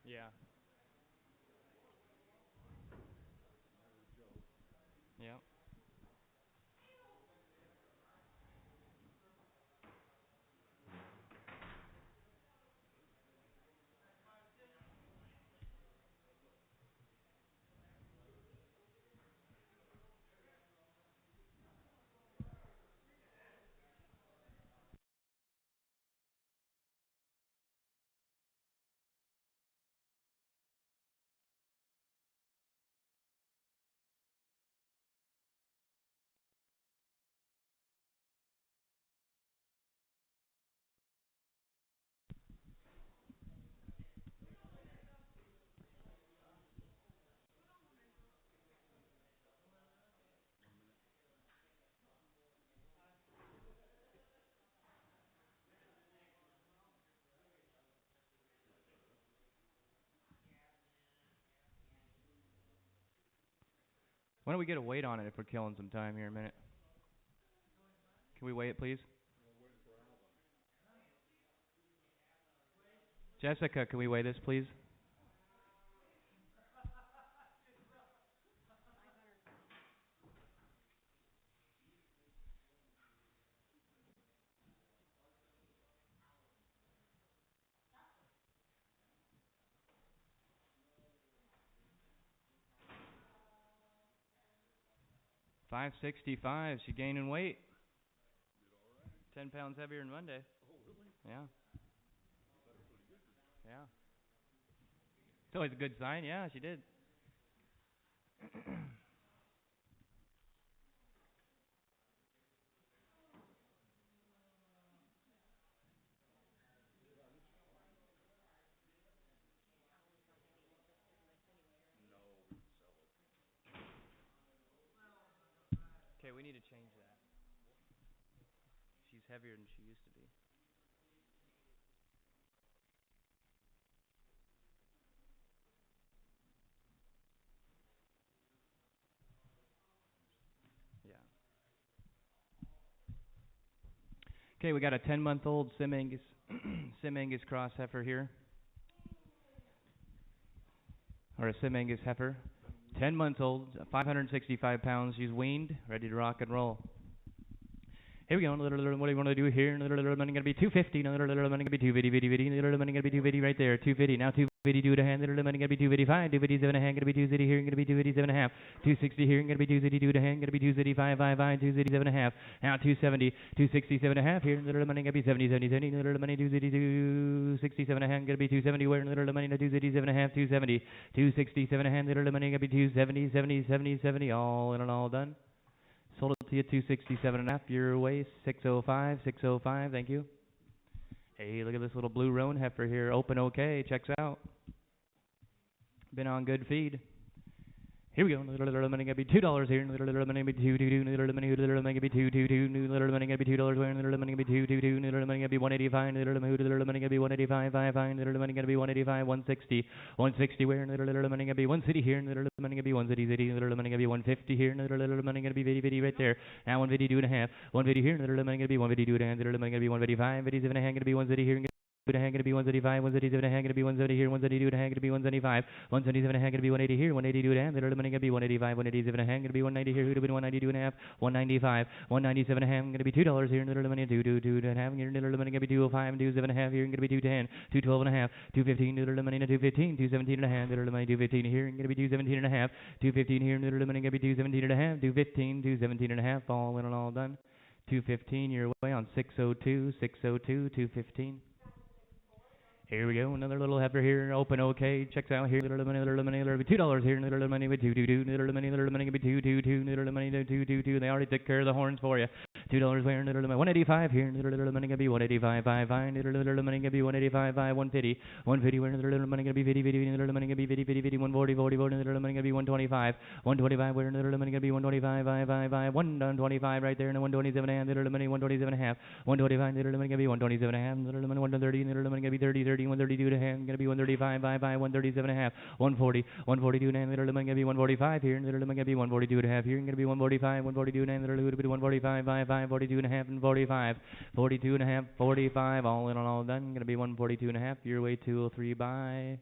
Yeah. Yeah. Why don't we get a wait on it if we're killing some time here a minute? Can we wait, please? Jessica, can we wait this, please? 565. She gaining weight. 10 pounds heavier than Monday. Yeah. Yeah. It's always a good sign. Yeah, she did. Okay, we need to change that. She's heavier than she used to be. Yeah. Okay, we got a 10-month-old Sim Angus, Sim Angus cross heifer here, or a Sim Angus heifer. 10 months old, 565 pounds. She's weaned, ready to rock and roll. Here we go. What do you want to do here? Money gonna be 250. Money gonna be 250. Money gonna be 250 right there. 250. Now 250 do to hand. Money gonna be 255. 257 a hand. Gonna be 250 here. Gonna be 257 and a half. 260 here. Gonna be 250 do to hand. Gonna be 255. 257 and a half. Now 270. 267 and a half here. Money gonna be 70. 70. 70. Money 267 a hand. Gonna be 270 where? Money 267 and a half. 270. 267 a hand. Money gonna be 270. 70. 70. 70. All in and all done. Sold it to you 267 and a half. Your way 605, 605. Thank you. Hey, look at this little blue roan heifer here. Open okay. Checks out. Been on good feed. Here we go. Money gonna be $2 here. Money gonna be $2. Money gonna be $2. Money gonna be $2. Where? Money gonna be $2. Money gonna be 185. Money gonna be 185. Money gonna be 185. 160. 160. Where? Money gonna be 1 city here. Money gonna be 1 city. Money gonna be 150 here. Money gonna be 50 right there. Now 152 and a half. 150 here. Money gonna be 152 and a half. Money gonna be 155. 57 and a half. Gonna be 1 city here. To hang gonna be 175, 177 and a hang gonna be 170 here, 172 to hang gonna be 175, 177 and a hang gonna be 180 here, 182 to hang, the money gonna be 185, 187 and a hang gonna be 190 here, who'd have been 192 and a half, 195, 197 and a hang gonna be $2 here, the money 222 to hang here, the money gonna be 205 and 27 and a half here, gonna be 210, 212 and a half, 215 to the money 215, 217 and a half, the money 215 here, gonna be 217 and a half, 215 here, the money gonna be 217 and a half, 215, 217 and a half, all in and all done. 215 your way on 602, 602, 215. Here we go, another little heifer here, open okay, checks out here, little money, $2 here, little money with 222, little money, with 222, little money, 222, they already took care of the horns for you. $2 where, little money, 185 here, little money gonna be 185, 5, little money gonna be 185, 150, 150 where, little money gonna be 50, 50, little money gonna be 50, 50, 50, 140, 40, 40, little money gonna be 125, 125 where, little money gonna be 125, 5, 125 right there, and 127 and little money, 127 and a half, 125, little money gonna be 127 and a half, little money, 130, little money gonna be 30, 30. 132 to hand, gonna be 135, 137 and a half, 140, 142 and a half, little gonna be 145 here, little gonna be 142 and a half here, gonna be 145, 142 and a half, little gonna be 145, 42 and a half, and 45, 42 and a half, 45, all in all done, gonna be 142 and a half, your way 203 by.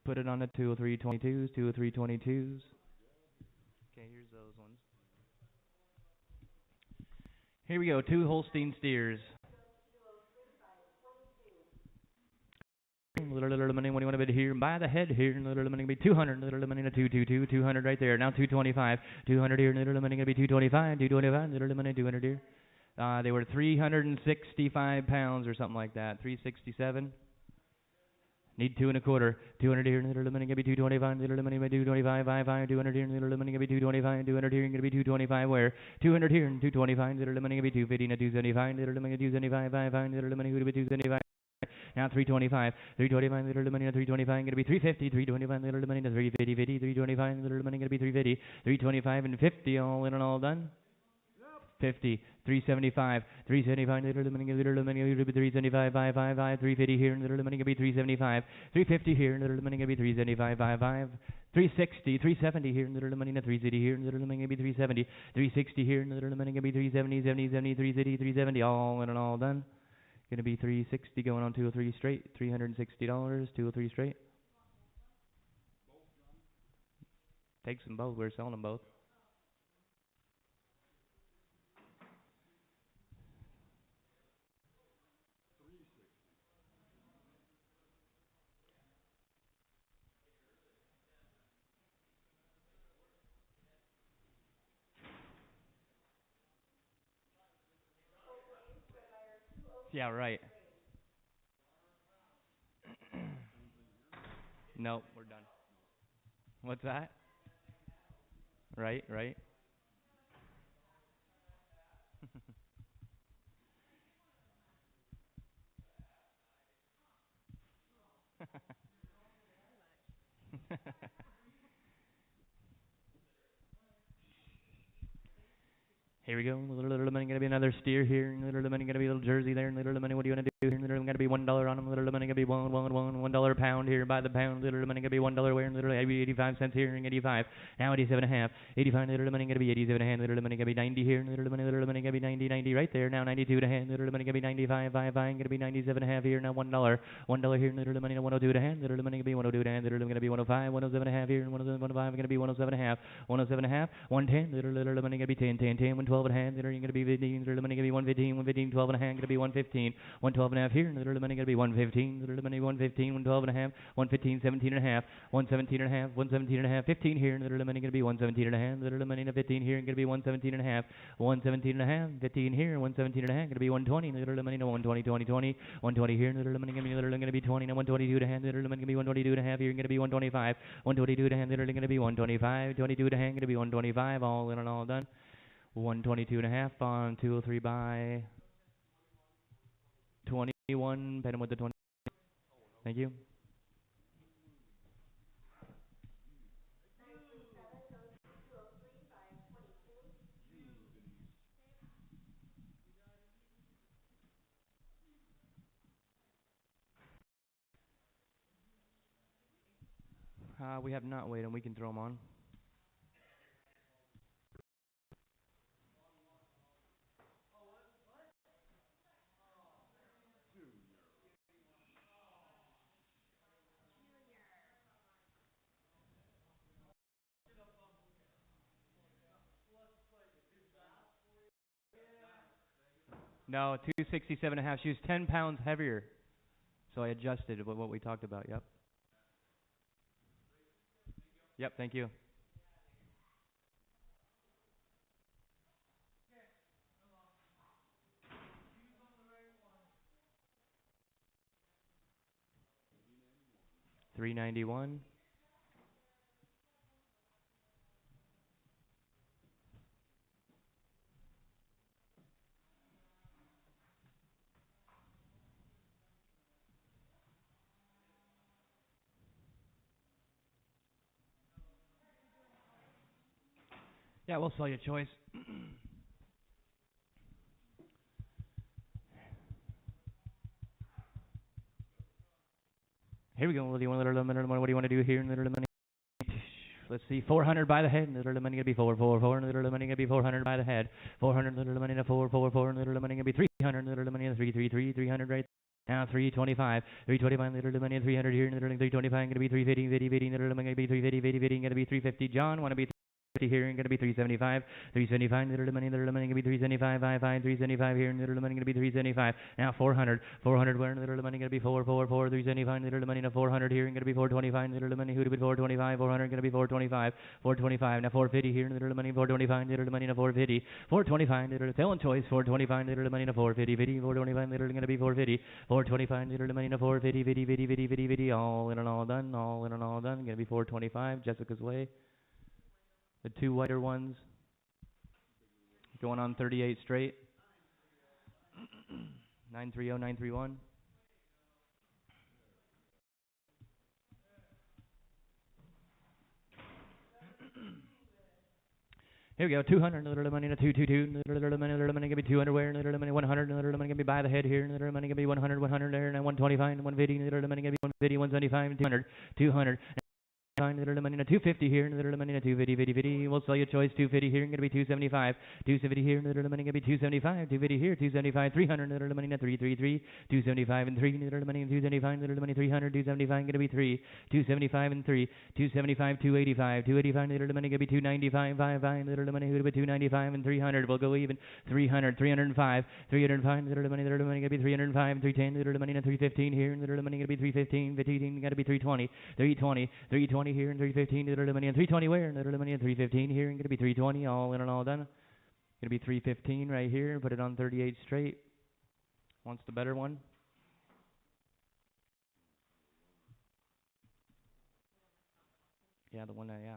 Put it on the 20322s, 20322s. Okay, here's those ones. Here we go, 2 Holstein steers. Little money, what do you want to bid here? By the head here, little money, gonna be 200, little money, 222, 200 right there. Now 225, 200 here, little money, gonna be 225, 225, little money, 200 here. They were 365 pounds or something like that, 367. Need 2 1/4, 200 here, little money, gonna be 225, little money, 225, 55, 200 here, little money, gonna be 225, 200 here, gonna be 225 where? 200 here, 225, little money, gonna be 250, 275, little money, 275, 55, little money, gonna be 275. Now 325, 325, little money, 325, gonna be 350, 325, little money, 350, 50, 325, little money, gonna be 350, 325 and 50, all in and all done. 50, 375, 375, little money, 375, 555, 350 here, little money, gonna be 375, 350 here, little money, gonna be 375, 55, 360, 370 here, little money, 360 here, little money, gonna be 370, 360 here, little money, gonna be 370, 70, 70, 360, 370, all in and all done. Gonna be 360 going on 203 straight, $360, 203 straight. Takes them both, we're selling them both. Yeah, right. Nope, we're done. What's that? Right, right. Here we go. Little money gonna be another steer here. Little money gonna be a little jersey there. Little money, what do you wanna do here? Little gonna be $1 on them. Little money gonna be $1 a pound here by the pound. Little money gonna be $1 where? Little 85 cents here and 85. Now 87.5. 85. Little money gonna be 87.5. Little money gonna be 90 here. Little money gonna be 90 right there. Now 92 to hand. Little money gonna be 95. 55 gonna be 97.5 here. Now $1. $1 here. Little money 102 to hand. Little money gonna be 102 to hand. Little gonna be 105. 107.5 here and 105 gonna be 107.5. 107.5. 110. Little money gonna be 10. 112 at hand. Little gonna be 15. Little money gonna be 115. 115. 12 and a half. Gonna be 115. 112 and a half here. Little money gonna be 115. Little money 115. 112 and a half. 115. 17 and a half. 117 and a half. 117 and a half. 15 here. Little money gonna be 117 and a half. Little money 15 here. Gonna be 117 and a half. 117 and a half. 15 here. 117 and a half. Gonna be 120. Little money 120. 20. 120 here. Little money gonna be 20. Now 122 to hand. Little money gonna be 122 and a half here. Gonna be 125. 122 to hand. Little gonna be 125. 22 to hand. Gonna be 125. All in and all done. 122 and a half on 203 by 21. Pay them with the 20. Thank you. We have not weighed them. We can throw them on. No, 267 and a half. She was 10 pounds heavier. So I adjusted what we talked about. Yep. Yep, thank you. $391. Yeah, we'll sell you a choice. Here we go. What do you want to do here? Let's see, 400 by the head. Little money gonna be 4. Little money gonna be 400 by the head. 400. Little money to 4. Little money gonna be 300. Little money to 300 right. Now 325, 325, little money, 300 here, little 325, gonna be 350, 50, 50, little money, gonna be 350, 50, 50, gonna be 350. John, wanna be 350 here, gonna be 375, 375, little money, gonna be 375, 375 here, little money, gonna be 375. Now 400, 400, where little money, gonna be 444, 375, little money, now 400 here, gonna be 425, little money, who to be 425, 400, gonna be 425, 425, now 450 here, little money, 425, little money, now 450, 425, little telling choice, 425, little money, now 450, 50, 425, little gonna be 450, 425, little money, now 450, 50, 50, 50, 50, 50, all in and all done, all in and all done, gonna be 425, Jessica's way. The two whiter ones going on 38 straight. 930, 931. Here we go, 200, little money, 222, little money, gonna be 200 where, little money, 100, little money, gonna be by the head here, little money, gonna be 100, 100 there, and 125, 150, little money, gonna be 150, 175, 200, 200. Little money, 250 here, little money, 250, 50, 50. We'll sell your choice, 250 here, gonna be 275, 270 here, little money, gonna be 275, 250 here, 275, 300, little money, 333, 275 and 3, little money, 275, little money, 300, 275, gonna be 3, 275 and 3, 275, 285, 285, little money, gonna be 295, 5, little money, who'd be 295 and 300. We'll go even 300, 305, 305, little money, gonna be 305, 310, little money, 315 here, little money, gonna be 315, 15, gotta be 320, 320, 320 here and 315, little money, and 320 where, little money, and 315 here, and gonna be 320, all in and all done. Gonna be 315 right here, put it on 38 straight. Wants the better one? Yeah, the one that, yeah.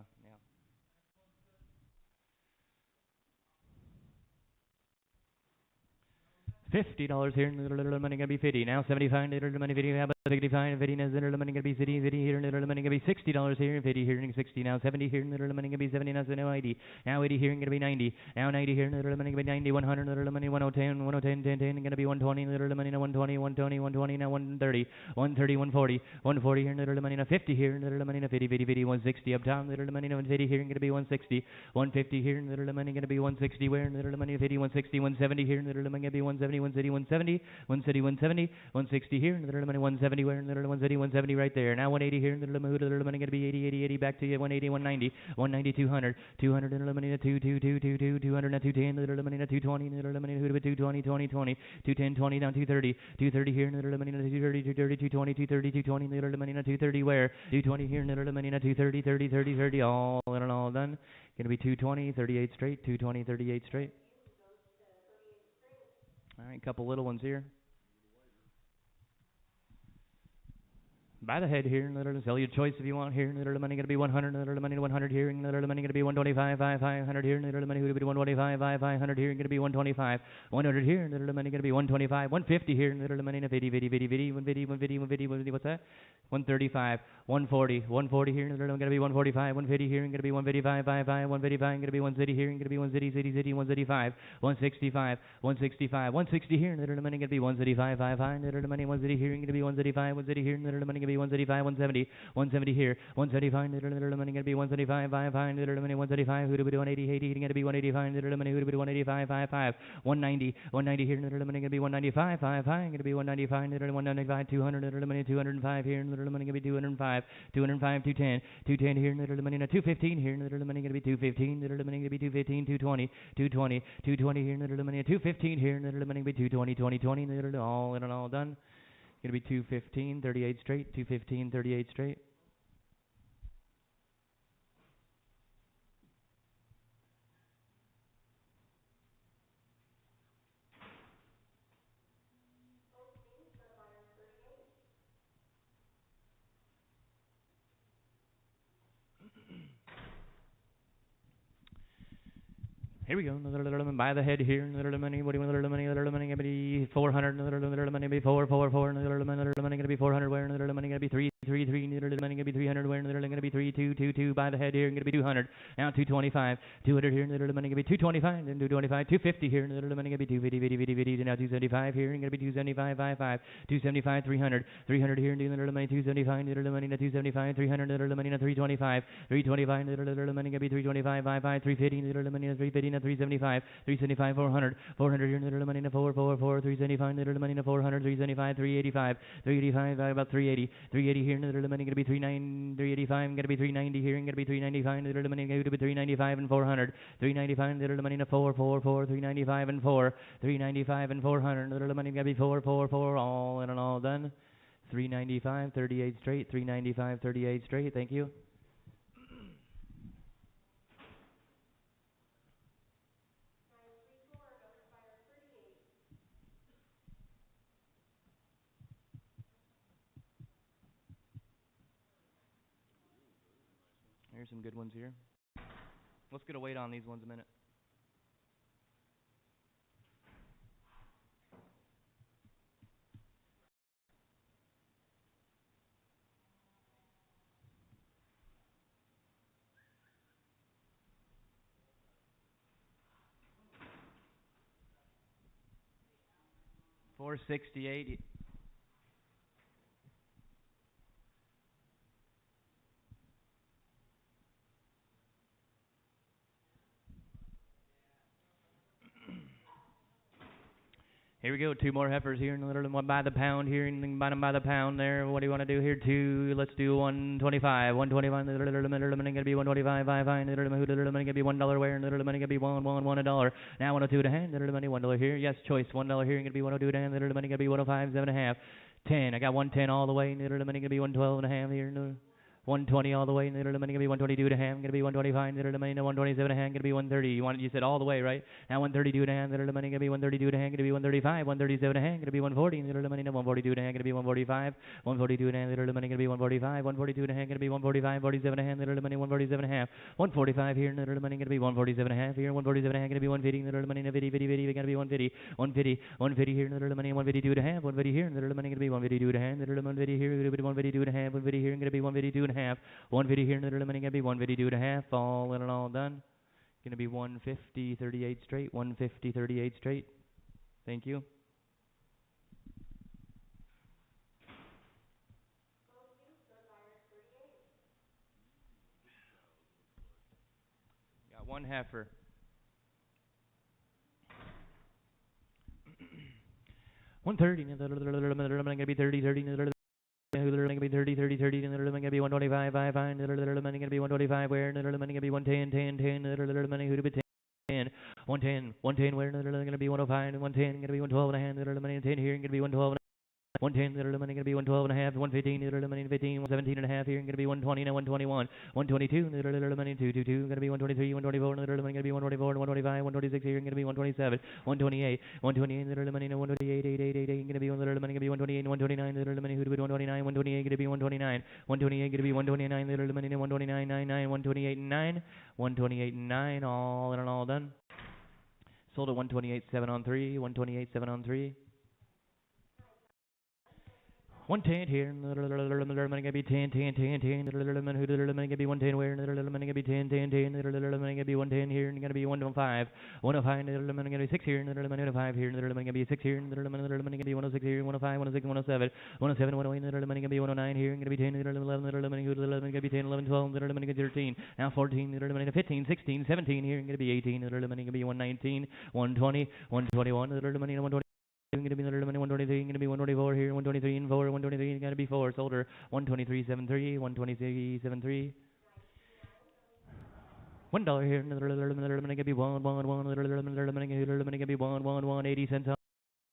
$50 here, little money gonna be 50. Now 75, little money 50. How about 65? 50 now, little money gonna be 50. 50 here, little money gonna be $60 here. 50 here, 60. Now 70 here, little money gonna be 70. Now so now 80. Now 80 here, gonna be 90. Now 90 here, little money gonna be 90. 100, little money 110, 110, 10, 10. Gonna be 120, little money now 120, 120, 120. Now 130, 130, 140, 140 here, little money now 50 here, little money now 50, 50, 50, 160 up top, little money now 150 here, gonna be 160, 150 here, little money gonna be 160 where, little money 50, 160, 170 here, little money gonna be 170, 170, 170. 170, 170, 160 here, little money 170 where, little 170, 170 right there. Now 180 here, little money gonna be 80, 80, 80 back to you, 180, 190, 190, 200, 200, little money 2, 2, 2, 2, 2, 200, now 210, little money 220, little money 220, 20, 20, 210, 20, down 230, 230 here, little money 230, 230, 220, 230, 220, little money 230 where, 220 here, little money 230, 30, 30, 30, all in and all done. Gonna be 220, 38 straight, 220, 38 straight. All right, couple little ones here. By the head here, little sell your choice if you want here, little money gonna be 100, little money 100 here, little money gonna be 125, 500 here, little money gonna be 125, 500 here, gonna be 125, 100 here, little money gonna be 125, 150 here, little money 50, 50, 50, 50, 150, 150, 150, 150, what's that? 135, 140, 140 here, little gonna be 145, 150 here, gonna be 155, 155, gonna be 130 here, gonna be 130, 160, 165, 165, 165, 160 here, little money gonna be 135, 500, little money 130 here, gonna be 135, 130 here, little money gonna be 135, 170, 170 here, 175, little money gonna be 175, 500, little money 135, who do we do 180, 80, gonna be 185, little money who do we do 185, 55, 190, 190 here, little money gonna be 195, 5, gonna be 195, little 195, 200, little money 205 here, little money gonna be 205, 205, 210, 210 here, little money 215 here, little money gonna be 215, little money gonna be 215, 220, 220, 220 here, little money 215 here, little money gonna be 220, 20, 20, little all in and all done. Gonna be 215, 38 straight, 215, 38 straight. Here we go. Little by the head here. Little money. What do you want? Little money. Little money. Gonna be 400. Little money. Be 4, 4, 4. Little money. Gonna be 400. Where? Little money. Gonna be 3, 3, 3. Little money. Gonna be 300. Where? Little gonna be 3, 2, 2, 2. By the head here. Gonna be 200. Now 225. 200 here. Little money. Gonna be 225. Then 225. 250 here. Little money. Gonna be 250, 50, 50, 50. Now 275 here. Gonna be 275, 55. 275, 300. 300 here. Little money. 275. Little money. 275. 300. Little money. 325. 325. Little money. Gonna be 325, 55. 350. Little money. 350. 375, 375, 400, 400 here, little money in 444, 375, little money in 400, 375, 385, 385, about 380, 380 here, little money gonna be 39, 385, gonna be 390 here, gonna be 395, little money gonna be 395 and 400, 395, little money in 444, 395 and 4, 395 and 400, little money gonna be 444, all in and all done. 395, 38 straight, 395, 38 straight, thank you. Here's some good ones here. Let's get a wait on these ones a minute. $468. Here we go, two more heifers here, and literally one by the pound here, and bottom by the pound there. What do you want to do here? Two, let's do 125. 125, little money gonna be 125, little money gonna be $1 where, and little money gonna be $1 Now 102 to hand, little money $1 here. Yes, choice, $1 here, gonna be 102 to hand, little money gonna be 105, 7.5. 10, I got 110 all the way, little money gonna be 112 and a half here. 120 all the way, little money gonna be 122 to ham, gonna be 125, little money 127 to ham, gonna be 130. You said all the way, right? Now 132 to ham, little money gonna be 132 to ham, gonna be 135, 137 to ham, gonna be 140, little money 142 to ham, gonna be 145, 142 to ham, little money gonna be 145, 142 to ham, gonna be 145, 47 to ham, little money 147 and a half, 145 here, little money gonna be 147 and a half here, 147 and a half, gonna be 150, little money 50, gonna be 150, 150 here, little money 152 to ham, 150 here, little money gonna be 152 to ham, little money 150 here, gonna be 152 to ham, 150 here, gonna be 152 and a half, 150 here, little money gonna be 152 and a half, all in and all done. Gonna be 150, 38 straight, 150, 38 straight. Thank you. Got one heifer. $130, little money gonna be 30, 30, little money gonna be 30, 30, 30, little money gonna be 125, 5, 5, little money gonna be 125, where, little money gonna be 110, 10, 10, little money who'd be 10, 110, 110, where, little money gonna be 105, 110, gonna be 112 and a half, little money 10 here, gonna be 112 110, little money gonna be 112 and a half, 115, little money 15, 117 and a half here, gonna be 120 and 121, 122, little money 222, gonna be 123, 124, little money gonna be 124, 125, 126 here, gonna be 127, 128, 128, little money 128, 8, gonna be little money gonna be 128, 129, little money who'd be 129, 128, gonna be 129, 128, gonna be 129, little money 129, 99, 128 and 9, 128 and 9, all in and all done. Sold at 128, 7 on 3, 128, 7 on 3. 110 here, little money gonna be 10, 10, 10, 10, little money gonna be 110 where, little money gonna be 10, 10, 10, little money gonna be 110 here, and gonna be 105, 105, little money gonna be 6 here, little money 105 here, little money gonna be 6 here, little money gonna be 106 here, 105, 106, 107, 107, 108, little money gonna be 109 here, and gonna be 10, little 11, little money gonna be 10, 11, 12, little money gonna be 13, now 14, little money 15, 16, 17 here, and gonna be 18, little money gonna be 119, 120, 121, little money 120. Gonna be little money 123, gonna be 124 here, 123 and 4, 123, gotta be 4, sold her 123.73, 123.73. $1 here, little money gonna be 1, 1, 1, little money gonna be 1, 1, 1, 80 cents.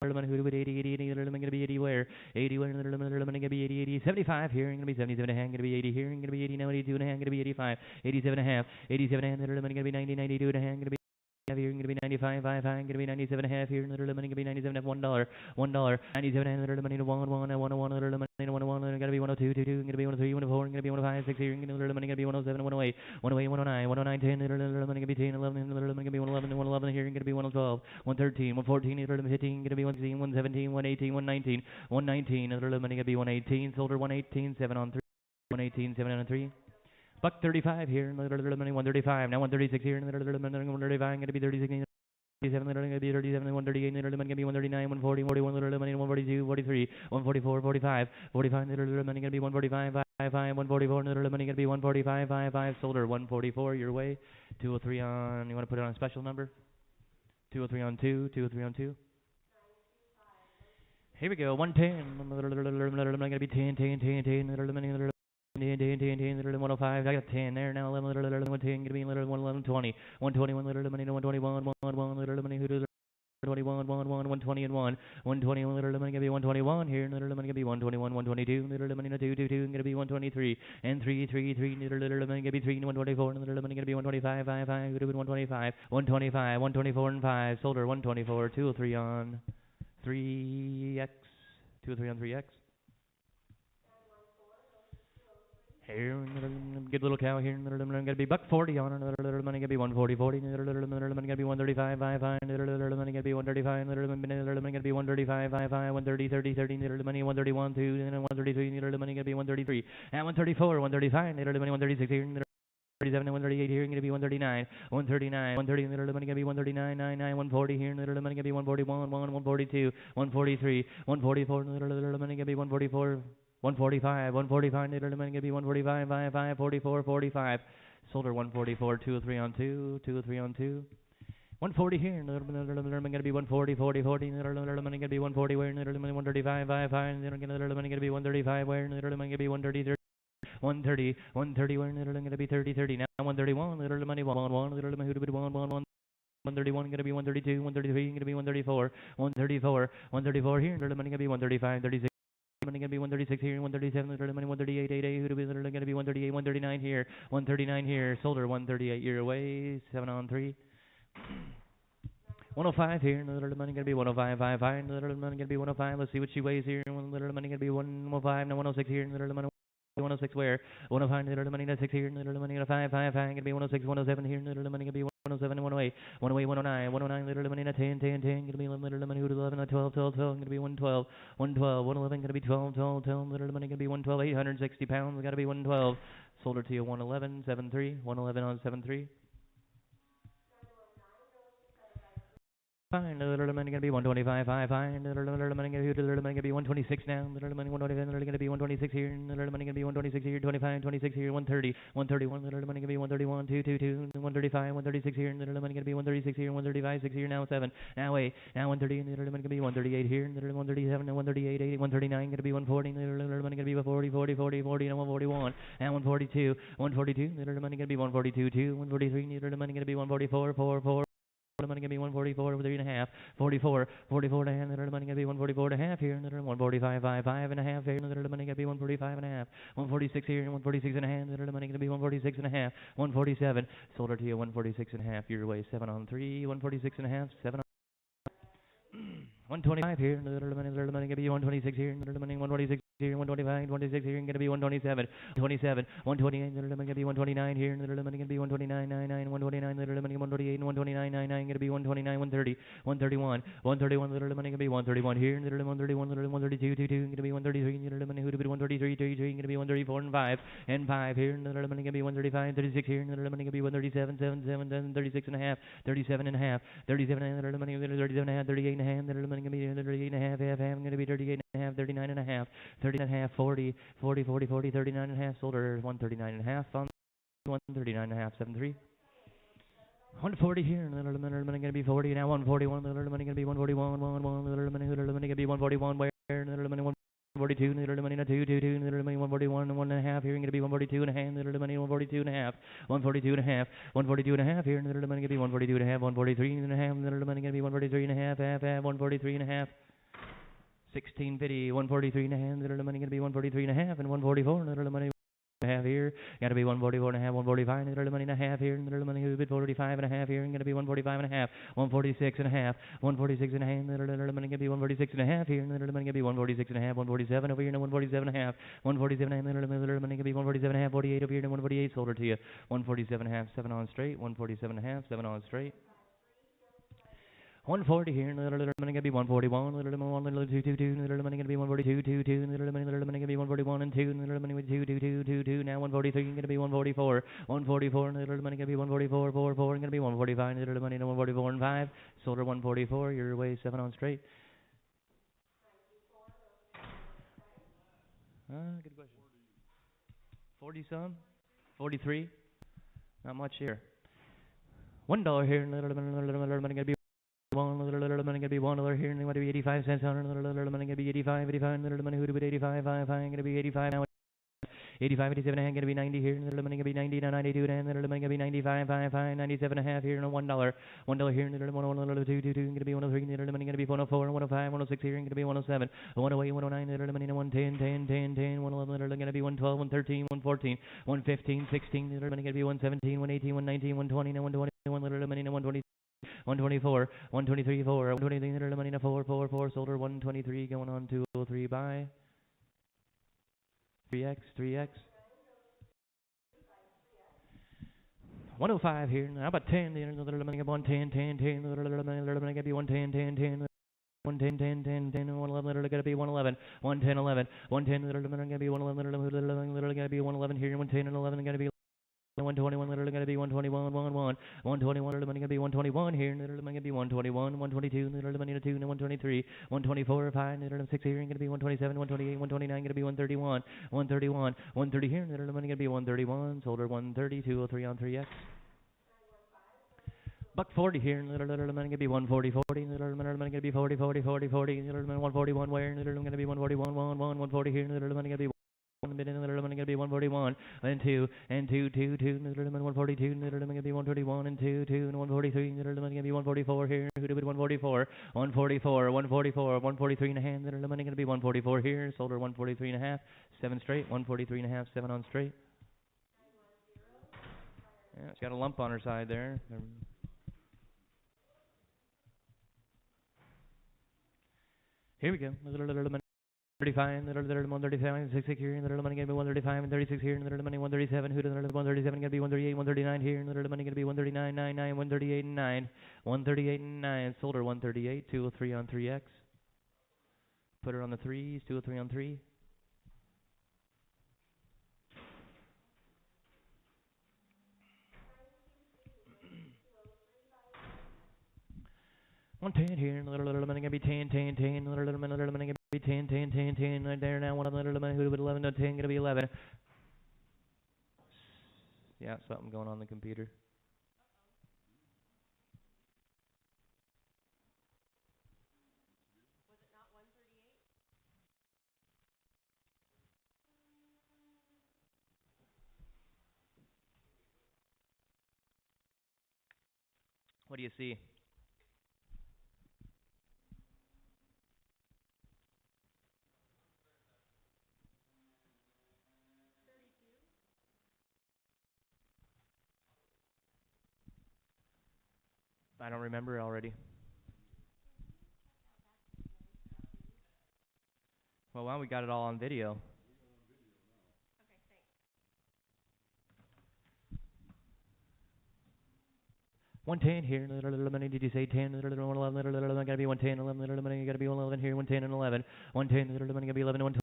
Little money who would 80, 80, 80, little money gonna be 80 where, 80 where, little money gonna be 80, 80, 75 here, gonna be 77 and a half, gonna be 80 here, gonna be 80 now, 82 and a half, gonna be 85, 87 and a half, 87 and a half, little money gonna be 90, 92 and a half, gonna be here, gonna be 95, 5, 5, gonna be 97 and a half here, little money gonna be 97 and $1, $1, 97 and little money to 1, 1, 1, 1, little money to 1, 1, gotta be 102, 2, 2, gonna be 103, 104, gonna be 105, 6 here, little money gonna be 107, 108, 108, 109, 109, 10, little money gonna be 10, 11, little money gonna be 111, 111 here, gonna be 112, 113, 114, little 15, gonna be 116, 117, 118, 119, 119, little money gonna be 118, sold her 118, 7 on 3, 118, 7 on 3. $135 here, little money 135, now 136 here, little money 135, gonna be 36. 37, little gonna be 37, 138, little money gonna be 139, 140, 41, little money 142, 43, 144, 45, 45, little money gonna be 145. 144, little money gonna be 145, sold her 144 your way. 203 on, you want to put it on a special number? 203 on 2, 203 on 2. Here we go, 110, little money gonna be 10, little money, 105, I got 10 there now, 11, 110, gonna be 111, 20, 121, little money, 121, little money, who does 121, 120 and 1, 121, little money gonna be 121 here, little money gonna be 121, 122, little money 222, gonna be 123, and 333, little money gonna be 3, 124, little money gonna be 125, 5, 125, 125, 124 and 5, sold her 124, 203 on 3x, 203 on 3x. Here, good little cow here, gonna be $140 on her, little money gonna be 140, 40, little money gonna be 135, 5, little money gonna be 135, little money gonna be 135, 5, 130, 30, 30, little money 131, 2, and 133, little money gonna be 133, and 134, 135, little money 136 here, 137 and 138 here, gonna be 139, 139, 130, little money gonna be 139, 99, 140 here, little money gonna be 141, 142, 143, 144, little money gonna be 144. 145, 145, little money gonna be 145, 5, 44, 45. Sold her 144, 203 on 2, 203 on 2. 140 here, little money gonna be 140, 40, 40, little money gonna be 140, where little money 135, 5, little money gonna be 135, where little money gonna be 130, 130, 130, where little gonna be 30, 30. Now 131, little money 1, little money who 1, 131 gonna be 132, 133 gonna be 134, 134, 134 here, little money gonna be 135, 36. Money gonna be 136 here, 137, little money 138, 88, who to be little gonna be 138, 139 here, 139 here, sold her 138 year away, 7 on 3. 105 here, little money gonna be 105, 5, little money gonna be 105, let's see what she weighs here, little money gonna be 105, now 106 here, little money 106 where, 105, little money 6 here, little money 5, gonna be 106, 107 here, little money gonna be 107, 108, 108, 109, 109, little money 10, 10, 10, gonna be 11, little money 11, 12, 12, 12, gonna be 112, 112, 111, gonna be 12, 12, 12, little money gonna be 112, 860 pounds, gotta be 112, sold her to you 111, 7-3, 111 on 7-3. Fine, little money gonna be 125, 5, little money gonna be 126 now, little money 125, little gonna be 126 here, little money gonna be 126 here, 25, 26 here, 130, 131, little money gonna be 131, 222, 135, 136 here, little money gonna be 136 here, 135, 6 here, now 7, now 8, now 130, little money gonna be 138 here, little 137, 138, 80, 139, gonna be 140, little money gonna be 40, 40, 40, 40, now 141, now 142, 142, little money gonna be 142, 2, 143, little money gonna be 144, 4, 4. Money gonna be 144 with 3.5, 44, 44 and a half, little money gonna be 144 and a half here, little 145, 5 and a half here, little money gonna be 145 and a half, 146 here, 146 and a half, little money gonna be 146 and a half, 147, sold her to you 146 and a half, your way 7 on 3, 146 and a half, 7 on 125 here, little money gonna be 126 here, little money 126 here, 125, 26 here, gonna be 127, 27, 128, little money gonna be 129 here, little money gonna be 129, 99, 129, little money 128, 129, 99, gonna be 129, 130, 131, 131, little money gonna be 131 here, little 131, little 132, 22, gonna be 133, little money who to be 133, 33, gonna be 134 and 5 here, little money gonna be 135, 36 here, little money gonna be 137, 7, 36 and a half, 37 and a half, 37 and little money 37 and a half, 38 and a half, little money gonna be 38 and a half, I'm gonna be 38 and a half, 39 and a half, 30 and a half, 40, 40, 40, 40, 39 and a half, sold her 139 and a half, on 139 and a half, 7-3. 140 here, little money gonna be 40, now 141, little money gonna be 141, little money gonna be 141, where, little money 142, little money 222, little money 141, 1 and a half, here gonna be 142 and a half, little money 142 and a half, 142 and a half, 142 and a half, here, little money gonna be 142 and a half, 143 and a half, little money gonna be 143 and a half, 143 and a half. 1650, 143 and a half, little money gonna be 143 and a half, and 144, little money and a half here, gotta be 144 and a half, 145, little money and a half here, little money who's bit 45 and a half here, and gonna be 145 and a half, 146 and a half, 146 and a half, little money gonna be 146 and a half here, little money gonna be 146 and a half, 147 over here, and 147 and a half, 147 and a half, little money gonna be 147 and a half, 48 over here, and 148, sold her to you, 147 and a half, 7 on straight, 147 and a half, 7 on straight. 140 here, little money gonna be 141, little money 222, little money gonna be 142, 22, little money gonna be 141 and 2, little money with 2, 2, 2, 2, 2, now 143, gonna be 144, 144, little money gonna be 144, 4, 4, gonna be 145, little money 144 and 5, sold her 144, your way 7 on straight. Good question. 40 some? 43? Not much here. $1 here, little money gonna be little money gonna be $1 here, and gonna be 85 cents on little money gonna be 85, 85, little money who to be 85, 5, gonna be 85 now. 85, 87, and gonna be 90 here, and little money gonna be 90, now 92, and little money gonna be 95, 5, 97 and a half here, and $1. $1 here, and little 1, 2, 2, 2, gonna be 103, little money gonna be 104, 105, 106 here, and gonna be 107, 108, 109, little money 110, 10, 10, 10, 111, little gonna be 112, 113, 114, 115, 16, little money gonna be 117, 118, 119, 120, 121, little money 120. 124, 123, 4, 123, little money 4, 4, 4, solder 123, going on 203, buy 3x, 3x. 105 here. How about 10? Little money 110, 10, 10, little money gonna be 110, 10, 10. 110, 10, 10, 10, 111, little gonna be 111, 110, 11, 110, little gonna be 111, little gonna be 111 here, 110 and 11 gonna be 121, little gonna be 121, 121, little money gonna be 121 here, little money gonna be 121, 122, little money 2, 123, 124, 5, little 6 here, gonna be 127, 128, 129, gonna be 131, 131, 130 here, little money gonna be 131, solder 130, 203 on 3x. $1.40 here, little money gonna be 140, 40, little money gonna be 40, 40, 40, 40, little 141 where, little gonna be 141, 1, 140 here, little money gonna be 1 minute, little money gonna be 141, and 2, and 2, 2, 2, little money 142, little money gonna be 131, and 2, 2, and 143, little money gonna be 144 here, who did 144, 144, 144, 143 and a half, little money gonna be 144 here, solder 143 and a half, 7 straight, 143 and a half, 7 on straight. Yeah, it's got a lump on her side there. Here we go. Little money 35, little 135, 66 here, little money gonna be 135 and 36 here, little money 137, who little 137 gonna be 138, 139 here, little money gonna be 139, 99, 138 and 9, 138 and 9, solder 138, 203 on 3x. Put her on the 3s, 203 on 3. One 10 here, little money gonna be 10, 10, 10, little money gonna be 10, 10, 10, 10, right there now, one of the little money who would 11 to 10 gonna be 11. Yeah, something going on the computer. What do you see? I don't remember already. Well, why we got it all on video? 110 here, little money, did you say 10, little 11, little gotta be 110, 11, little money, gotta be 111 here, 110 and 11, 110, little money, gotta be 11, 120,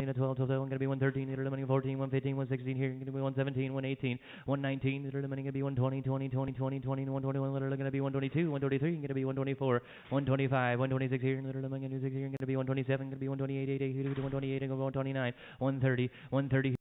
12, 12, gonna be 113, little money, 14, 115, 116 here, gonna be 117, 118, 119, little money, gonna be 120, 20, 20, 20, 20, 121, little gonna be 122, 123, gonna be 124, 125, 126 here, little money, gonna be 6 here, gonna be 127, gonna be 128, 88, 128, and 129, 130, 130.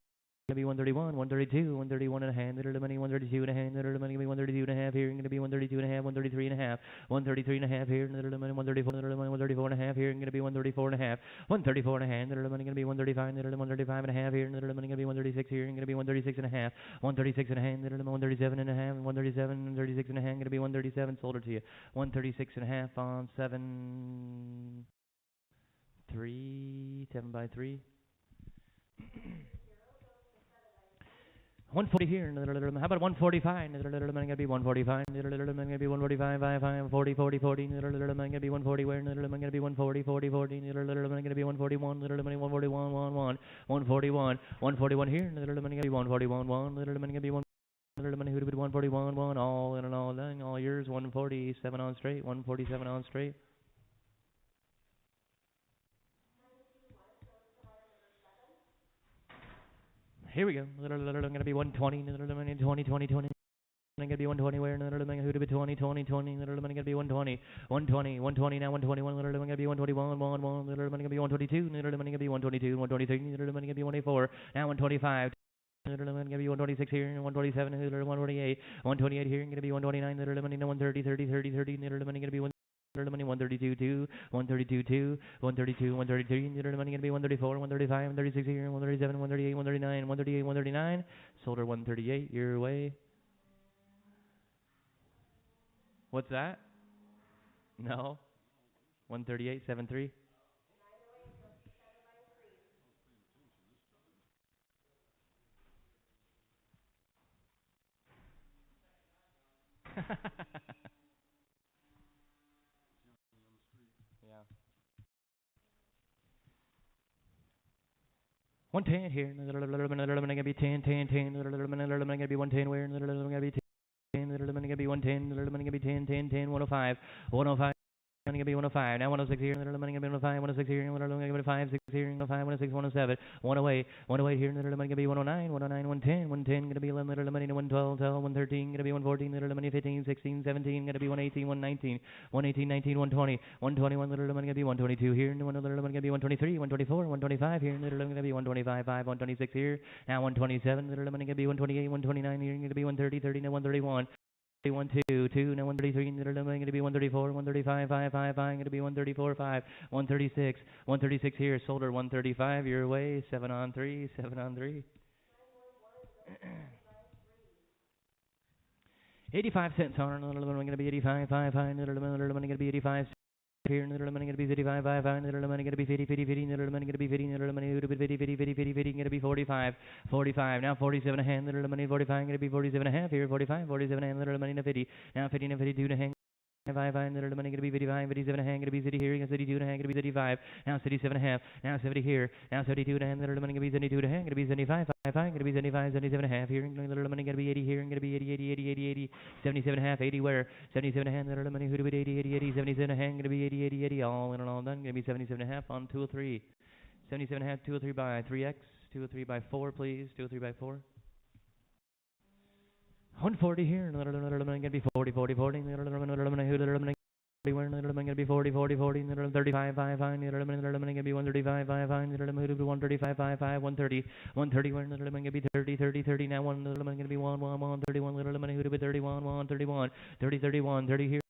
Gonna be 131, 132, 131 and a half, little money 132 and a half, little money gonna be 132 and a half here, gonna be 132 and a half, 133 and a half, 133 and a half here, little money 134, little money 134 and a half here, gonna be 134 and a half, 134 and a half, little money gonna be 135, little 135 and a half here, little money gonna be 136 here, gonna be 136 and a half, 136 and a half, little 137 and a half, 137 and 36 and a half, gonna be 137, sold her to you, 136 and a half on 7, 3, 7 by 3. 140 here, how about 145? Little man gonna be 145. Little man gonna be 145, 5, 40, 40, 40. Little man gonna be 140. Where? Little man gonna be 140, 40, 40. Little man gonna be 141. Little man 141, 1, 141, 141 here. Little man gonna be 141, 1. Little man gonna be 1. Little man who'd be 141, 1. All in and all done. All yours. 147 on straight. 147 on straight. Here we go. Little gonna be 120. Little 20, 20, 20. Gonna be 120 where little man who to be 20, 20, 20. Little man gonna be 120, 120, 120 now 121. Little man gonna be 121, 1, little man gonna be 122. Little man gonna be 122, 123. Little man gonna be 124. Now 125. Little money gonna be 126 here, 127, 128, 128 here, gonna be 129, little money, no 130, 30, 30, 30, little money gonna be little money 132, 2, 132, 2, 132, 133, little money gonna be 134, 135, 136 here, 137, 138, 139, 138, 139, sold her 138, your way. What's that? No. 138, 73. Yeah. 110 here, little gonna be 10, 10, 10, little gonna be 110 where, little gonna be 10, little gonna be 110, little gonna be 10, 10, 10, 105, 105. Money gonna be 105. Now 106 here. Little money gonna be 105. 106 here. Little money gonna be 5. 6 here. 105. 106. 107. 108. 108 here. Little money gonna be 109. 109. 110. 110 gonna be 11. Little money 112. 12. 113 gonna be 114. Little money 15. 16. 17 gonna be 118. 119. 118. 19. 120. 121. Little money gonna be 122 here. Little money gonna be 123. 124. 125 here. Little money gonna be 125. 5. 126 here. Now 127. Little money gonna be 128. 129 here. Gonna be 130. 30. Now 131. 1, 2, 2, now 133, going to be 134, 135, 5, 5, 5, going to be 134, 5, 136, 136 here, sold her 135, your way, 7 on 3, 7 on 3. 85 cents on, going to be 85, 5, 5, going to be 85 here, little money gonna be 55, 5, 5, little money gonna be 50, 50, 50, little money gonna be 50, little money gonna be 50, 50, 50, 50, 50, gonna be 45, 45, now 47 a hand, little money 45, gonna be 47 and a half here, 45, 47 and little money to 50, now 50 and 52 to hang. 5, little money gonna be 55, 57 and a hand, gonna be 50 here, 52 and a hand, gonna be 35, now 77 and a half, now 70 here, now 72 and a hand, little money gonna be 72 and a hand, gonna be 75, 5, 5, gonna be 75, 77 and a half here, little money gonna be 80 here, gonna be 80, 80, 80, 80, 80, 77 and a half, 80 where, 77 and a hand, little money who do it 80, 80, 80, 77 and a hand, gonna be 80, 80, 80, all in and all done, gonna be 77 and a half on 203, 77 and a half, 203 by 3x, 203 by 4 please, 203 by 4. 140 here, little money gonna be 40, 40, 40, little money 40, little money gonna be 40, 40, 40, little 35, 5, 5, little money gonna be 135, 5, 5, little money 135, 5, 5, 130, 130, little money gonna be 30, 30, 30, now one little money gonna be 1, 1, 1, 31, little money who to be 31, 1, 31, 30, 31, 30 here.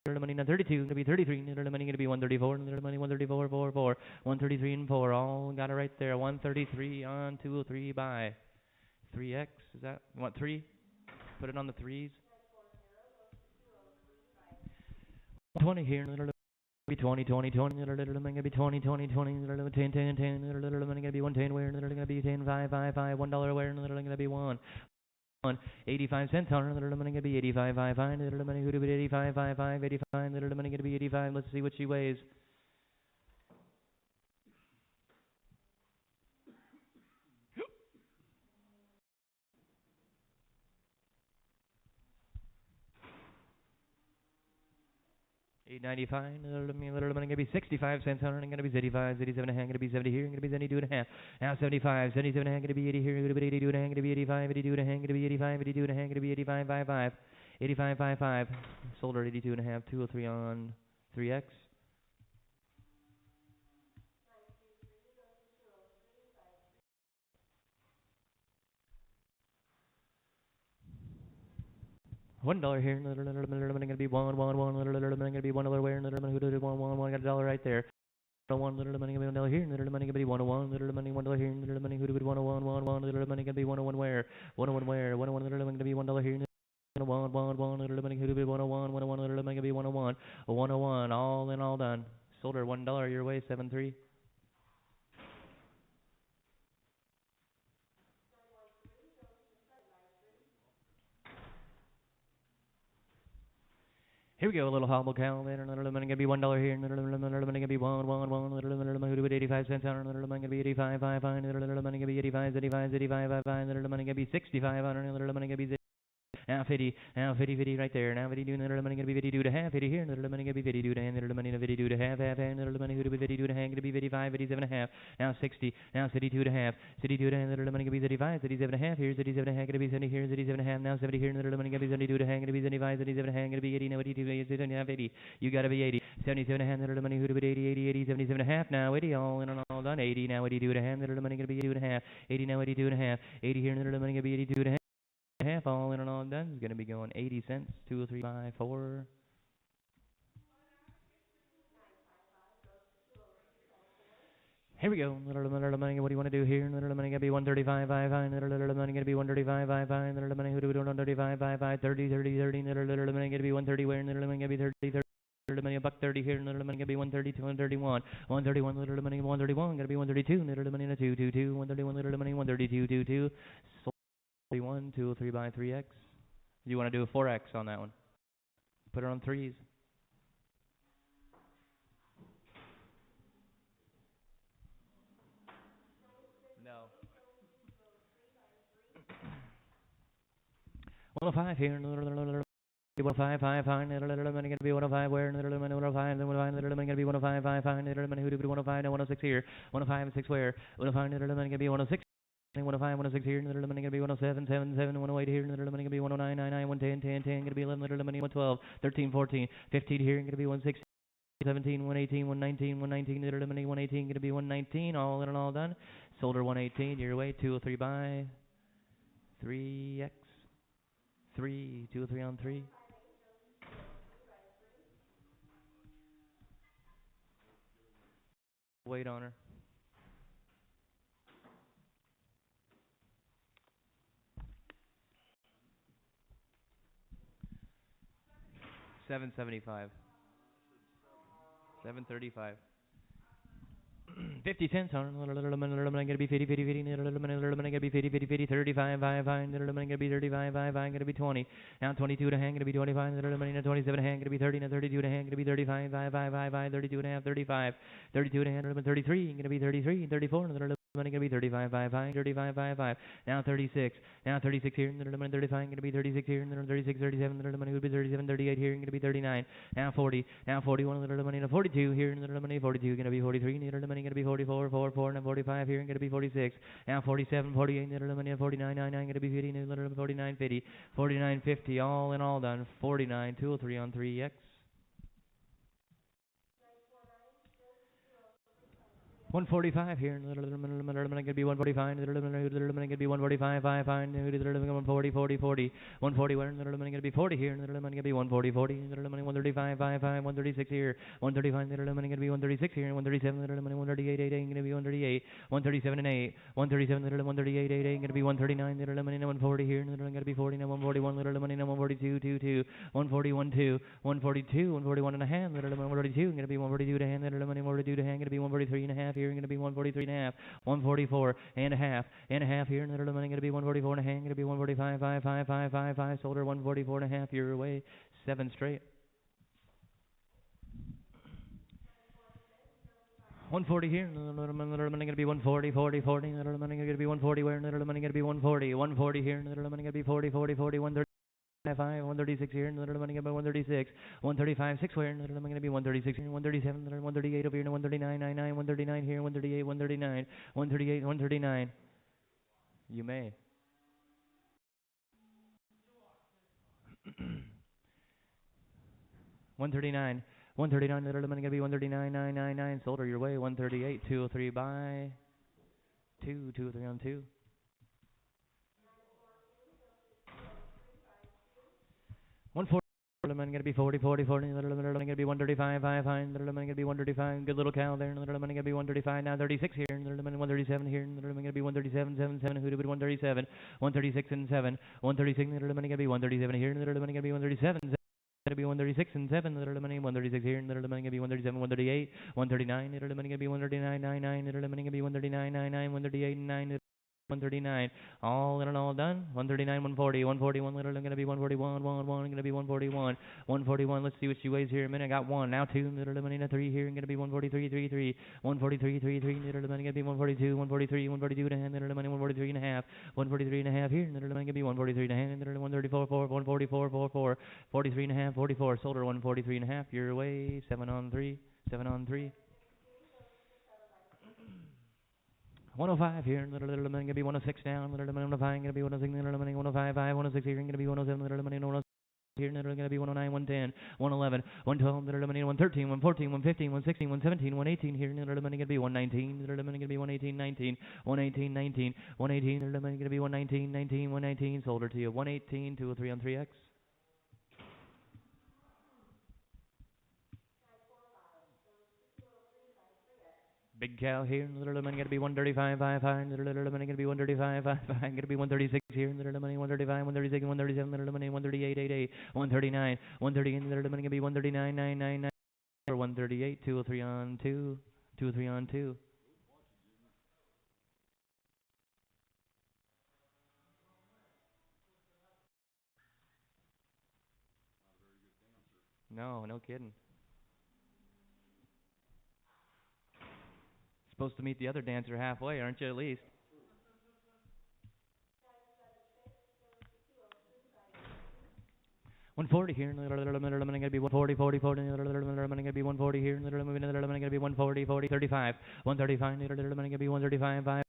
Little money now 32, gonna be 33, little money gonna be 134, little money 134, 4, 4, 133 and 4, all got it right there, 133 on 203 by 3x, is that, what, 3? Put it on the 3s. 20 here, little be 20, 20, 20, little money gonna be 20, 20, 20, little 10, 10, 10, little money gonna be 110 where, little gonna be 10, 5, 5, 5, $1 where, little gonna be 1, 85 cents on, little money gonna be 85, 5, 5, little money gonna be 85, 5, 5, 85, little money gonna be 85, let's see what she weighs. $8.95, little money gonna be 65 cents on it, gonna be 85, 87 and a half, gonna be 70 here, gonna be 72 and a half, now 75, 77 and a half, gonna be 80 here, gonna be 82 and a half, gonna be 85, 82 and a half, gonna be 85, 82 and a half, gonna be 85, 5, 5, 85, 5, 5, sold her 82 and a half, 203 on 3x. $1 here, little money gonna be 1, 1, 1, little money gonna be $1 where, little money who did 1, 1, 1, got a dollar right there. 1, little money gonna be $1 here, little money gonna be 101, little money $1 here, little money who did 101, 1, 1, little money gonna be 101 where, 101 where, 101 little money gonna be $1 here, 1, 1, 1, little money who did 101, 101, little money gonna be 101, 101, all in all done. Sold her $1 your way, 7-3. Here we go, a little hobble cow, little money gonna be $1 here, little money gonna be 1, 1, 1, little money who did 85 cents on, little money gonna be 85, 5, 5, little money gonna be 85, 85, 85, 5, 5, little money gonna be 65 on, little money gonna be Now 50, now 50, 50 right there. Now 52, little money gonna be 52 to half. 50 here, little money gonna be 52 to hand, little money to 52 to half, half, and little money who to be 52 to hand, gonna be 55, 57 and a half. Now 60, now 52 to half. 52 to hand, little money gonna be 35, 37 and a half. Here's 37 and a half, gonna be 70 here, 37 and a half. Now 70 here, little money gonna be 72 to hand, gonna be 75, 77 and a half, gonna be 80, no 82, 87 and a half, 80. You gotta be 80. 77 and a half, little money who to be 80, 80, 80, 77 and a half. Now 80, all in and all done. 80, now 82 and a half, little money gonna be 82 and a half. 80, now 82 and a half. 80 here, little money gonna be 82 and a half. All in and all done. It's gonna be going 80 cents. 2, 3, 5, 4. Here we go. Little money. What do you want to do here? Little money gonna be 135, 5, 5. Little money gonna be 135, 5, 5. Little money who do 135, 5, 5. 30, 30, 30. Little money gonna be 130. Where? Little money gonna be 30, 30. Little money a buck 30 here. Little money gonna be 132, 131. 131. Little money 131. Gonna be 132. Little money in a 2, 2, 2. 131. Little money 132, 2, 2. 41, 203 by 3x. You want to do a 4x on that one? Put it on threes. No. 105 here. 105, 5, 5. Little money gonna be 105. Where? Little money 105. Little money gonna be 105, 5, 5. Little money who do 105? No 106 here. 105 and 6 where? 105. Little money gonna be 106. 105, 106 here, little money gonna be 107, 7, 7, 108 here, little money gonna be 109, 99, 110, 10, 10, gonna be 11, little money 112, 13, 14, 15 here, gonna be 116, 17, 118, 119, 119, little money 118, gonna be 119, all in and all done. Solder 118, your way, 203 by 3x, 3, 203 on 3. Wait on her. 775. 735. 50 cents on little money gonna be 50, 50, 50, little money gonna be 50, 50, 50, 35, 5, 5, little money gonna be 35, 5, 5, gonna be 20. Now 22 to hand, gonna be 25, little money, now 27 to hand, gonna be 30, now 32 to hand, gonna be 35, 5, 5, 5, 5, 32 and a half, 35, 32 to hand, little 33, gonna be 33, 34, little money gonna be 35, 5, 5, 35, 5, 5. Now 36, now 36 here, little money 35, gonna be 36 here, little 36, 37, little money would be 37, 38 here, gonna be 39. Now 40, now 41, little money, now 42 here, little money 42, gonna be 43, little money gonna be 44, 4, 4, now 45 here, gonna be 46. Now 47, 48, little money, 49, 99, gonna be 50, little 49, 50, 49, 50, all in all done. 49, 203 on 3x. 145 here, little gonna be 145, little gonna be 145, 5, 5, little 140, 40, 40, 140, where little gonna be 40 here, little gonna be 140, 40, little 135, 5, 5, 136 here, 135, little gonna be 136 here, 137, little 138, 8, 8, gonna be 138, 137 and 8, 137, little 138, 8, 8, gonna be 139, little 140 here, little gonna be 40, now 141, little 142, 2, 2, 141, 2, 142, 141 and a half, little 142, gonna be 142 to hand, little 142 to hand, gonna be 143 and a half here, gonna be 143 and a half, 144 and a half here, little money gonna be 144 and a half, gonna be 145, 5, 5, 5, 5, 5, solder 144 and a half, you're away, 7 straight. 140 here, little money gonna be 140, 40, 40, little money gonna be 140, where little money gonna be 140, 140 here, little money gonna be 40, 40, 40, 130. 136 here, little money gonna be 136, 135, 6 where, little money gonna be 136 here, 137, 138 over here, 139, 99, 139 here, 138, 139, 138, 139. You may. 139, 139, little money gonna be 139, 999, solder your way, 138, 203 by 2, 203 on 2. 140. Little man gonna be 40, 40, 40, little man gonna be 135, 5, 5, little man gonna be 135, good little cow there, little man gonna be 135, now 36 here, little man 137 here, little man gonna be 137, 7, 7, who did 137, 136 and 7, 136, little man gonna be 137 here, little man gonna be 137, gonna be 136 and 7, little money 136 here, little money gonna be 137, 138, 139, little money gonna be 139, 99, little money gonna be 139, 99, 138, 9. 139. All in and all done. 139, 140, 141. Literally going to be 141, 1, going to be 141, 141. Let's see what she weighs here in a minute. I got one, now two. Literally a three here. Going to be 143, 3, 3, 143, 3, 3. Literally going to be 142, 143, 142 and a half. Literally 143 and a half, 143 and a half here. Literally going to be 143 and a half. Literally 134, 4, 144, 4, 4, 43 and a half, 44. Sold her 143 and a half. Your way. 7 on 3, 7 on 3. 105 here, little money gonna be 106 down, little money 105 gonna be 106, little money 105, 106 here, gonna be 107, little money 106 here, little gonna be 109, 110, 111, 112, little money 113, 114, 115, 116, 117, 118 here, little money gonna be 119, little money gonna be 118, 19, 118, 19, 118, little money gonna be 119, 19, 119, sold her to you 118, 203 on 3X. Big cow here, little money gonna be 135, 5, 5, little money gonna be 135, 5, 5, gonna be 136 here, little money 135, 136, 137, little money 138, 8, 8, 139, 130, little money gonna be 139, 9, 9, 9, 138, 203 on 2, 203 on 2. No, no kidding. Supposed to meet the other dancer halfway, aren't you, at least? 140 here, little gonna be 140, 40, 40, little gonna be 140 here, little gonna be 140, 40, 35, 135, little gonna be 135, 5.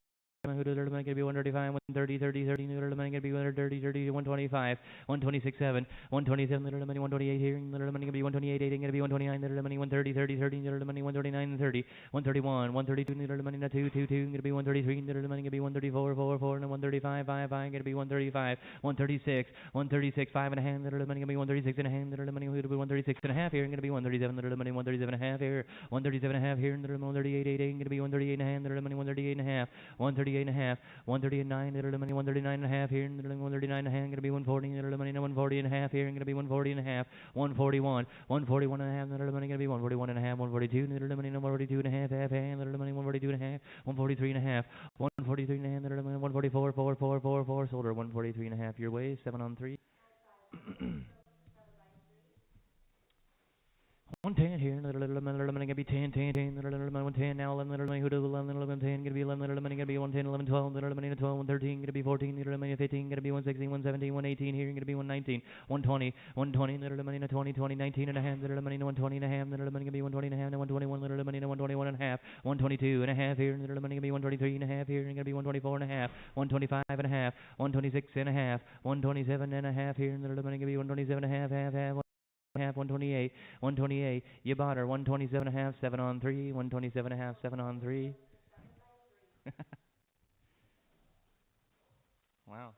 Little gonna be 135, 130, 30, 30, little gonna be 130, 30, 125, 126, 7, 127, little money 128 here, little money gonna be 128, 8, gonna be 129, little money 130, 30, 30, little money 139, 30, 131, 132, little money 2, 2, 2, gonna be 133, little money gonna be 134, 4, 4, and 135, 5, 5, gonna be 135, 136, 136, 5 and a half, little money gonna be 136 and a half, little money gonna be 136 and a half here, gonna be 137, little money 137 and a half here, 137 and a half here, little 138, 8, gonna be 138 and a half, little money 138 and a half, 138 and a half, 139, little money 139 and a half here, little 139 and a half, gonna be 140, little money 140 and a half here, gonna be 140 and a half, 141, 141 and a half, little money gonna be 141 and a half, 142, little money 142 and a half, half, little money 142 and a half, 143 and a half, 143 and a half, little money 144, 4, 4, 4, 4, sold her 143 and a half your way, 7 on 3. 110 here, little money gonna be 10, 10, 10, little money 110 now, 11, little money who does 11, little 10, gonna be 11, little money gonna be 110, 11, 12, little money 12, 113, gonna be 14, little money 15, gonna be 116, 117, 118 here, gonna be 119, 120, 120, little money 20, 20, 19 and a half, little money 120 and a half, little money gonna be 120 and a half, 121, little money 121 and a half, 122 and a half here, little money gonna be 123 and a half here, gonna be 124 and a half, 125 and a half, 126 and a half, 127 and a half here, little money gonna be 127 and a half, half, 128, 128. You bought her 127 and a half, 7 on 3, 127 and a half, 7 on 3. Wow.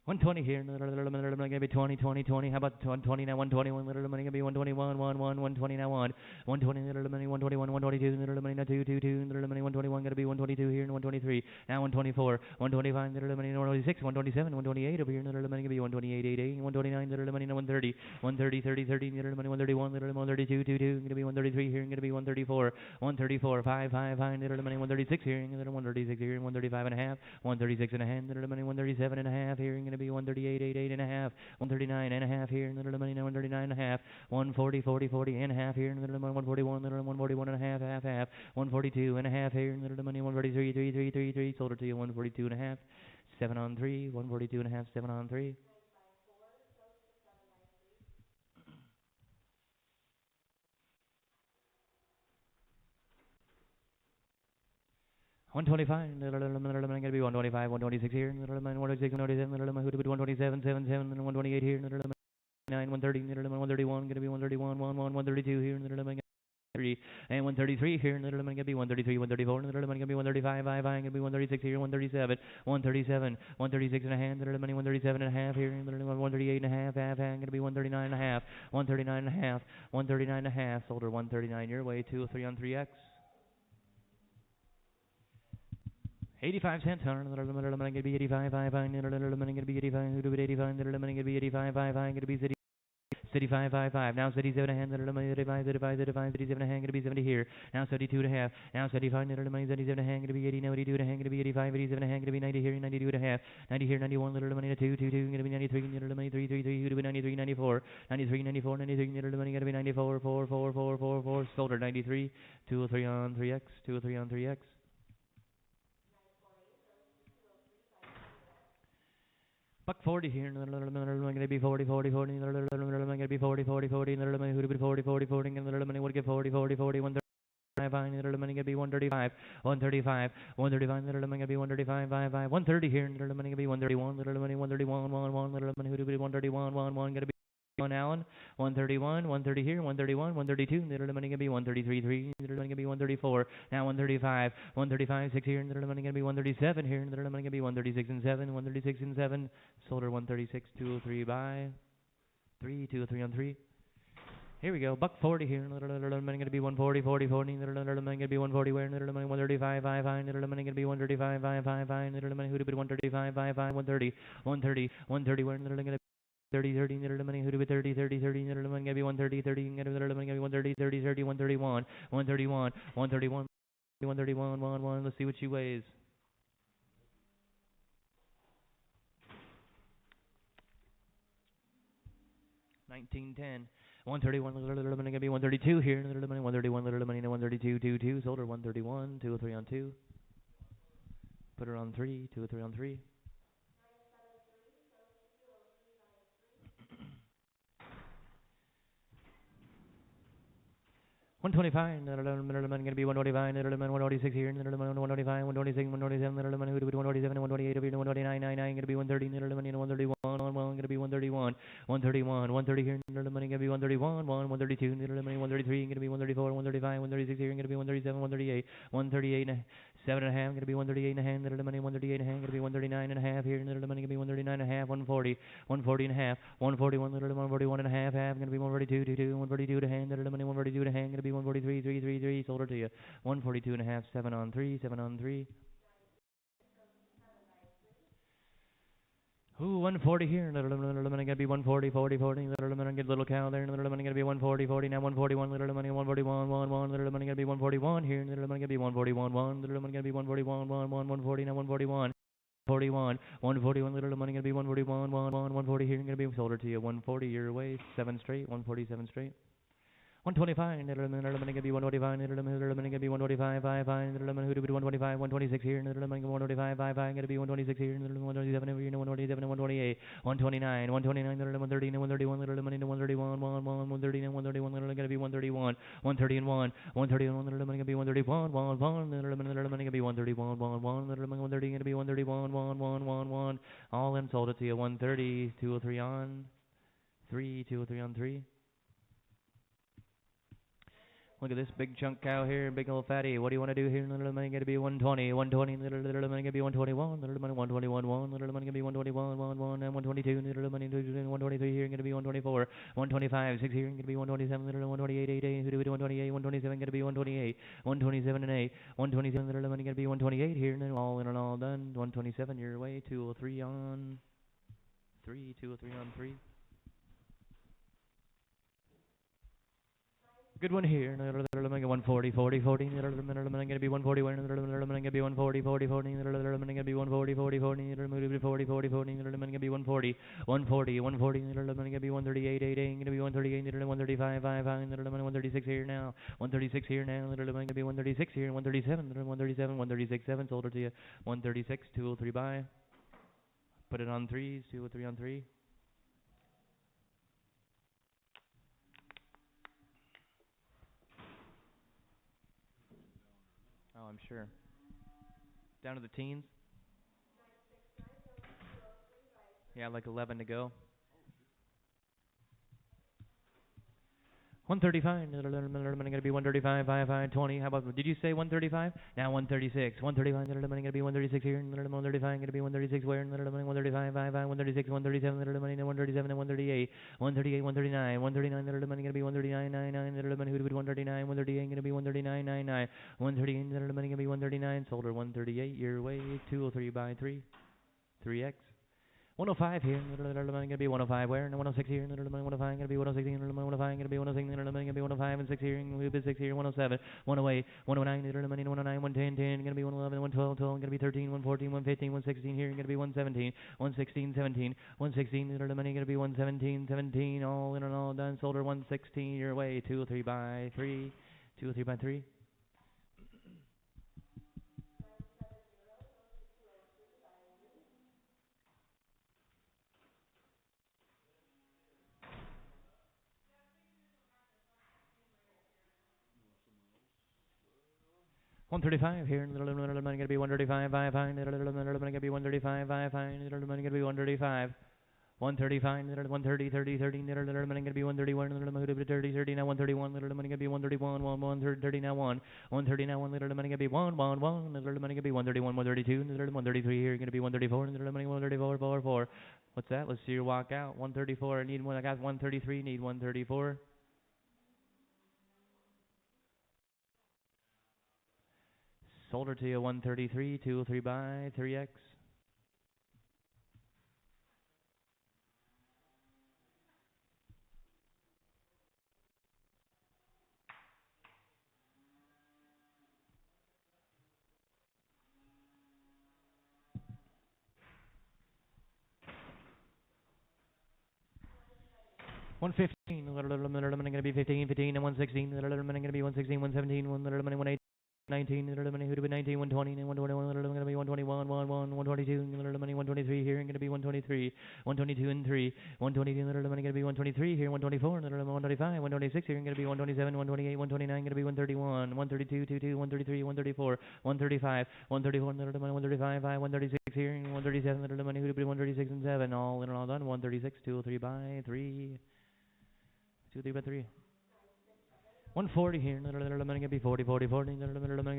120 here, little money gonna be 20, 20, 20. How about 120 now? 121, little money gonna be 121, 1, 1, 120 now, 1, 120, little money 121, 122, little money now 2, 2, 2, little money 121 gonna be 122 here and 123. Now 124, 125, little money 126, 127, 128 over here, little money gonna be 128, 8, 8, 129, little money 130, 130, 30, 30, little money 131, little money 132, 2, 2, gonna be 133 here and gonna be 134, 134, 5, 5, 5, little money 136 here and little 136 here and 135 and a half, 136 and a half, little money 137 and a half here and gonna be 138, 8, 8 and a half, 139 and a half here, and little money 139 and a half, 140, 40, 40 and a half here, and little money 141, little 141 and a half, half, half, 142 and a half here, and little money 143, 3, 3, 3, 3, sold her to you 142 and a half, 7 on 3, 142 and a half, 7 on 3. 125, little money gonna be 125, 126 here, little money 126, 127, little money 127, 7, 7, 128 here, little money 9, 130, little money 131, gonna be 131, 1, 1, 132 here, little money 3, and 133 here, little money gonna be 133, 134, little money gonna be 135, 5, gonna be 136 here, 137, 137, 136 and a half, little money 137 and a half here, little money 138 and a half, half, gonna be 139 and a half, 139 and a half, 139 and a half, sold her 139 your way, 2, 3 on 3X. 85 cents, little money gonna be 85, 5, little money gonna be 85, who do it 85, little money gonna be 85, 5, gonna be 75, 5, 5. Now 77 and a half, little money, 75, 75, 75, 77 and a half, gonna be 70 here. Now 72 and a half. Now 75, little money, 77 and a half, gonna be 80, now 82 and a half, gonna be 85, 87 and a half, gonna be 90 here, 92 and a half. 90 here, 91, little money, 2, 2, 2, gonna be 93, little money, 3, 3, 3, gonna be 93, 94. 93, 94, 93, little money, gonna be 94, 4, 4, 4, 4, 4. Solder 93, 203 on 3x, 203 on 3x. Buck 40 here, gonna be 40, 40, 40, gonna be 40, 40, 40, who'd be 40, 40, 40, and the money would get 40, 40, 40, 135, the money gonna be 135, 135, 135, the money gonna be 135, 5, 5, 130 here, the money gonna be 131, the money 131, 1, 1, the money who'd be 131, 1, 1, gonna be 1 Allen, 131, 130 here, 131, 132, the money gonna be 133, 3, the money gonna be 134, now 135, 135, 6 here, the money gonna be 137 here, the money gonna be 136 and 7, 136 and 7, solder 136, 203 by 3, 203 on 3. Here we go, buck 40 here, the money gonna be 140, 40, 40, the money gonna be 140 where, the money 135, 5, 5, the money gonna be 135, 5, 5, 5, the money who'd be 135, 5, 5, 130, 130, 130 where, the money gonna 30, 30, the money who'd be 30, 30, 30, the money gonna be 130, 30, the money gonna be 130, 30, 30, 131, 131, 131, 131, 1, 1, let's see what she weighs. 1910. 131, little money gonna be 132 here, little money 131, little money 132, 2, 2, sold her 131, 2, 3 on 2. Put her on 3, 2, 3 on 3. 125, little money gonna be 125, little money 126 here, little money 125, 126, 127, little money who'd be 127, 128 over here, 129, 99, gonna be 130, little money 131, 1, gonna be 131, 131, 130 here, little money gonna be 131, 132, little money 133, gonna be 134, 135, 136 here, gonna be 137, 138, 138 and 7 and a half, gonna be 138 and a half, little money 138 and a half, gonna be 139 and a half here, little money gonna be 139 and a half, 140, 140 and a half, 141, little 141 and a half, gonna be 142, 22, 142 to hand, little money 142 to hand, gonna be 143, 3, 3, 3, sold her to you. 142 and a half, 7 on 3, 7 on 3. Ooh, 140 here, little money gonna be 140, 40, 40, little money get little cow there, little money gonna be 140, 40, now 141, little money 141, 1, 1, little money gonna be 141 here, little money gonna be 141, 1, little money gonna be 141, 1, 1, 140, now 141. 41, 141, little money gonna be 141, 1, 1, 140 here, gonna be sold her to you. 140 your way, 7 straight, 147 straight. 125, little money gonna be 125, little money gonna be 125, 5, 5, little money who be 125, 126 here, little money 125, 5, 5, gonna be 126 here, little 127 over here, 127, 128, 129, 129, little 130, 131, little money 131, 1, 1, 130, 131, little gonna be 131, 130 and 1, 131, little money gonna be 131, 1, 1, little money gonna be 131, 1, 1, little money 130 gonna be 131, 1, 1, 1, 1, all in sold it to you. 130, 203 on 3, 203 on 3. Look at this big chunk cow here, big old fatty. What do you want to do here? Little money gonna be 120, 120, little money gonna be 121, little money 121, 1, little money gonna be 121, 1, 1, and 122, little money 123 here, gonna be 124, 125, 6 here, gonna be 127, little 128, 8, 8, 128, 127, gonna be 128, 127 and 8, 127, little money gonna be 128 here, and then all in and all done. 127 your way, 203 on 3, 203 on 3. Good one here. 140, 40, 40. Gonna be 140. Gonna be 140, 40, 40. Gonna be 140, 40, 40. 40, 40, 40. Gonna be 140, 140, 140. Gonna be 138, 8, 8. Gonna be 138. 135, 5, 5. 136 here now. 136 here now. Gonna be 136 here. 137. 137, 136, 7. Sold her to you. 136, 203 buy. Put it on 3s. 203 on 3. Oh, I'm sure. Down to the teens? Yeah, like 11 to go. 135. Gonna be 135, 5, 5, 20. How about, did you say 135? Now 136. 135. Gonna be 136 here. 135. Gonna be 136 where? 135, 5, 5, 136, 137. 137 and 138. 138, 139. 139. Gonna be 139, 99. Who did 139? 138. Gonna be 139, 99. 138. Gonna be 139. Sold her 138. Your way. 203 by 3. 3x. 105 here, gonna be 105 where, and 106 here, 105 gonna be 106 here, 105 gonna be 106, gonna be 105 and 6 here, and 6 here, 107, 108, 109, 109, 110, 10, gonna be 111, 112, 12, gonna be 13, 114, 115, 116 here, gonna be 117, 116, 17, 116, gonna be 117, 17, all in and all done, solder 116 your way, 203 by 3, 203 by 3. 135 here, gonna be 135, 5, fine, gonna be 135, 5, fine, gonna be 135. 135, 130, 30, 30, gonna be 131, 30, 30, now 131, gonna be 131, 130, now 130, now 1, gonna be 1, 1, 1, gonna be 131, 132, 133 here, gonna be 134, 134, 4, 4. What's that? Let's see your walk out. 134, I need one, I got 133, need 134. Solder to you 133, 203 by 3x. 115, gonna be 15, 15, and 116, gonna be 116, 117, 118, 19, who to be 19, 120, and 121, gonna be 121, 122, 123 here, gonna be 123, 122 and 3, 122, gonna be 123 here, 124, 125, 126 here, gonna be 127, 128, 129, gonna be 131, 132, 22, 133, 134, 135, 134, 135, 136 here, 137, who to be 136 and 7, all in and all done, 136, 203 by 3. 2, 3 by 3. 140 here. Gonna be 40, 40, 40.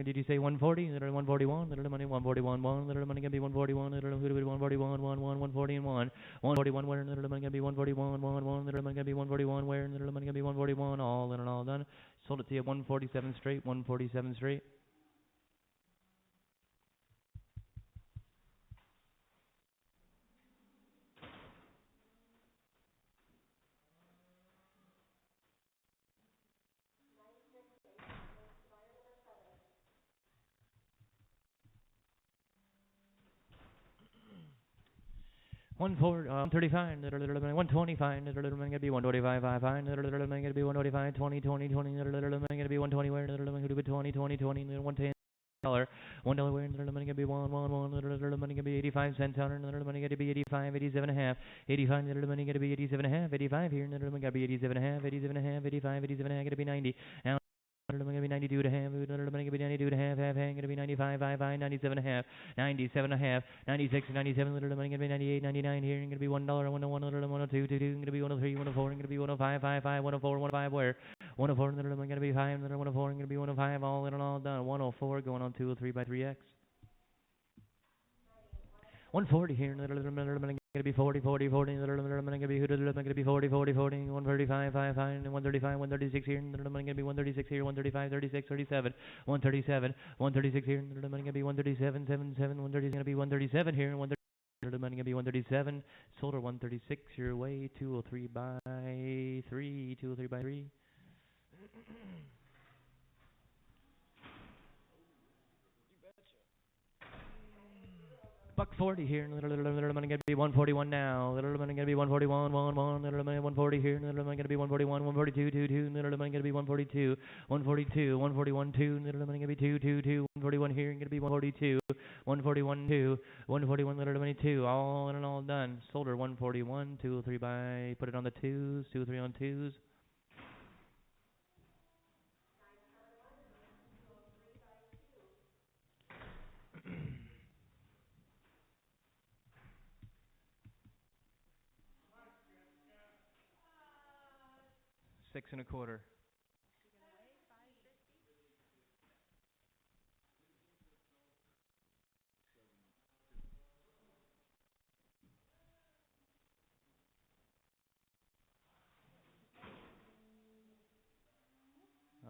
Did you say 140? 141. 141, 1. Gonna be 141. 141, 1, 1, 140 and 1. 141 where? Gonna be 141, 1, 1. Gonna be 141 where? Gonna be 141. All in and all done. Sold it to you 147 straight. 147 straight. 135, 125, gonna be 125, 5, gonna be 125, 20, 20, 20, gonna be 120 where, gonna be 20, 20, 20, 110. $1 where, gonna be 1, 1, 1, gonna be 85 cents on it, gonna be 85, 87 and a half, 85, gonna be 87 and a half, 85 here, gonna be 87 and a half, 87 and a half, 85, 87 and a half, gonna be 90. Now gonna be 92 and a half, gonna be 92 and a half, gonna be 95, 5, 97 and a half, 97 and a half, 96, 97, gonna be 98, 99 here, gonna be $1, 101, 102, 22, gonna be 103, 104, gonna be 105, 5, 5, 104, 105 where, 104, gonna be 5, 104, gonna be 105, all in and all done, 104 going on 203 by 3x. 140 here, gonna be 40, 40, 40, gonna be 40, 40, 40, 135, 5, 5, 135, 136 here, gonna be 136 here, 135, 36, 37, 137, 136 here, gonna be 137, 7, 7, 130, gonna be 137 here, 130, gonna be 137, solder 136 your way, 203 by 3, 203 by 3. Buck 40 here, gonna be 141 now, gonna be 141, 1, 1, 140 here, gonna be 141, 142, 2, 2, gonna be 142, 142, 141, 2, gonna be 2, 2, 2, 141 here, gonna be 142, 141, 2, 141, 2, all in and all done. Solder 141, 203 by, put it on the 2s, 203 on 2s. 6 1/4.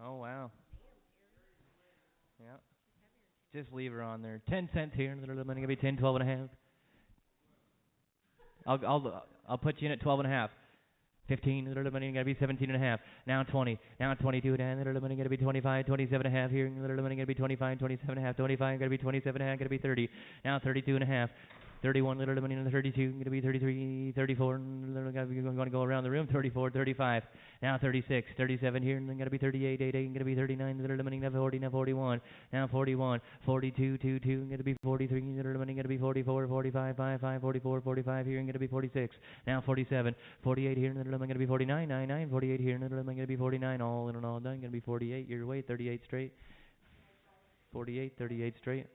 Oh wow. Yeah. Just leave her on there. 10 cents here, gonna be 10, 12 and a half. I'll put you in at 12 and a half. 15, little money, gotta be 17 and a half. Now 20, now 22 and a half, little money, gotta be 25, 27 and a half here, little money, gotta be 25, 27 and a half, 25, gotta be 27 and a half, gotta be 30. Now 32 and a half. 31, little money, 32, gonna be 33, 34, little gotta be going to go around the room, 34, 35. Now 36, 37 here, and then gotta be 38, 88, gonna be 39, little money, now 40, now 41. Now 41, 42, 2, 2, gonna be 43, little money, gonna be 44, 45, 5, 5, 44, 45 here, and gonna be 46. Now 47, 48 here, and then I'm going to be 49, 99, 48 here, and then I'm going to be 49, all in and all done, going to be 48, your way, 38 straight, 48, 38 straight.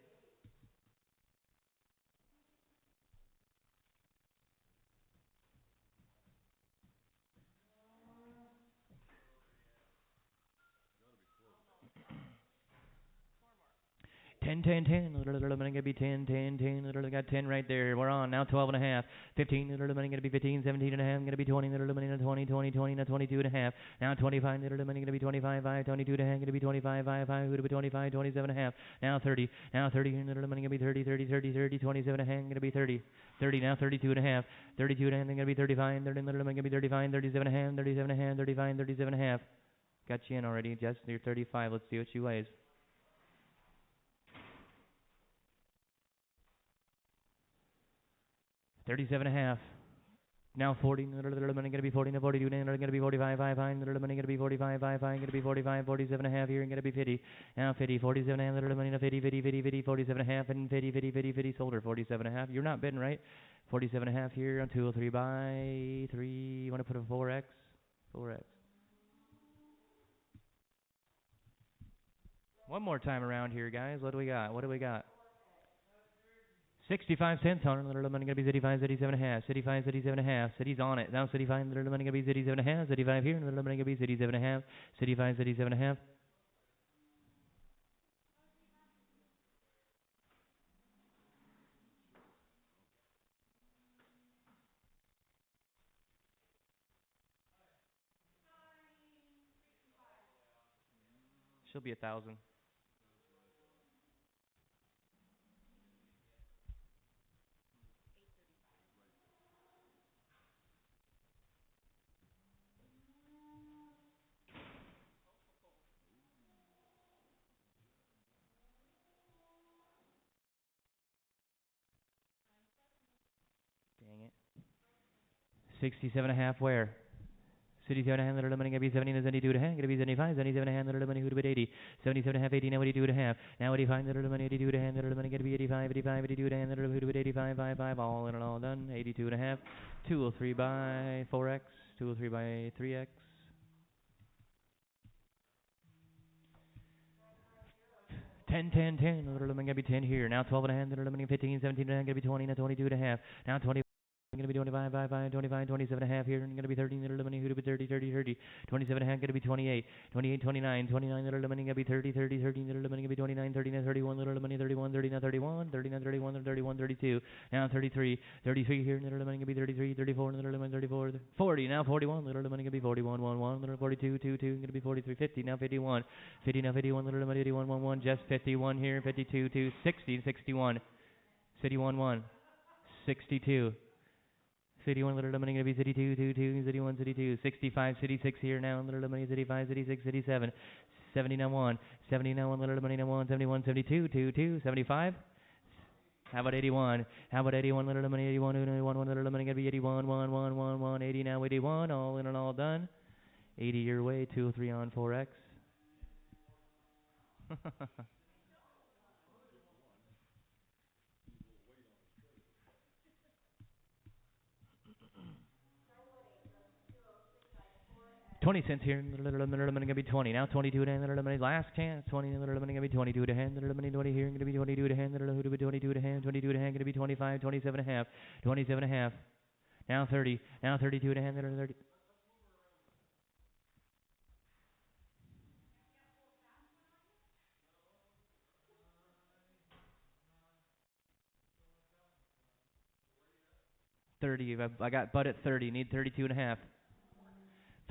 Ten, ten, ten. I'm gonna be 10, 10, 10. Literally got 10 right there. We're on now. 12 and a half. 15. Literally gonna be 15, 17 and a half. I'm gonna be 20. Literally now 20, 20, 20. Now 22 and a half. Now 25. Literally gonna be 25, 5, 22 and a half. Gonna be 25, 5, 5. Gonna be 25, 27 and a half. Now 30. Now 30. Literally gonna be 30, 30, 30, 30. 27 and a half. Gonna be 30. 30. Now 32 and a half. 32 and a half. I'm gonna be 35. 30. Literally gonna be 35. 37 and a half. 37 and a half. 35. 37 and a half. Got you in already, Jess. You're 35. Let's see what she weighs. 37 and a half. Now 40, little money gonna be 40, now 42, now gonna be 45, 5, 5, little money gonna be 45, 5, 5, gonna be 45, 47 and a half here, and gonna be 50. Now 50, 47 and a half, little money, now 50, 50, 50, 50, 47 and a half, and 50, 50, 50, 50, sold her, 47 and a half. You're not bidding, right? 47 and a half here on 203 by 3. You wanna put a 4x? 4x. One more time around here, guys. What do we got? What do we got? 65 cents on it. Little money gonna be 35, 37 and a half. 35, 37 and a half. City's on it. Now 35. Little money gonna be 37 and a half. 35 here. Little money gonna be 37 and a half. 35, 37 and a half. She'll be 1,000. Dang it. 67 and a half where? 67 and a half, little money gonna be 70, and 72 and a half, gonna be 75, 77 and a half, little money who'd be 80, 77 and a half, 80, now 82 and a half, now 85, little money 82 and a half, little money gonna be 85, 85, 82 and a half, little who'd be 85, 5, 5, all in and all done, 82 and a half, 203 by 4x, 203 by 3x. 10, 10, 10. Little gonna be 10 here. Now 12 and a half. Little 15, 17 and a half. Gonna be 20. Now 22 and a half. Now 20. Gonna be 25, 5, 5, 25, 27 and a half here, and gonna be 13, little money, who'd be 30, 30, 30, 27 and a half, gonna be 28, 28, 29, 29, little money, gonna be 30, 30, 30, little money, gonna be 29, 39, 31, little money, 31, 39, 31, 39, 31, 31, 32, now 33, 33 here, little money, gonna be 33, 34, little money, 34, 40, now 41, little money, gonna be 41, 1, 1, little 42, 2, 2, gonna be 43, 50, now 51, 50, now 51, little money, 81, 1, 1, just 51 here, 52, 2, 60, 61, 61, 1, 62, 51, little money gonna be 52, 2, 2, 51, 52, 65, 66 here now, little money 35, 66, 67, 79, 1, 79, 1, little money 1, 71, 72, 2, 2, 75. How about 81? How about 81, little money 81, 81, 1, little money gonna be 81, 1, 1, 1, 1, 80 now, 81, all in and all done. 80 your way, 203 on 4x. 20 cents here, little money gonna be 20. Now 22 to hand, little money, last chance, 20, little money gonna be 22 to hand, little money 20 here, gonna be 22 to hand, little who to be 22 to hand, 22 to hand, gonna be 25, 27 and a half, 27 and a half. Now 30, now 32 to hand, little 30. 30, I got Bud at 30, need 32 and a half.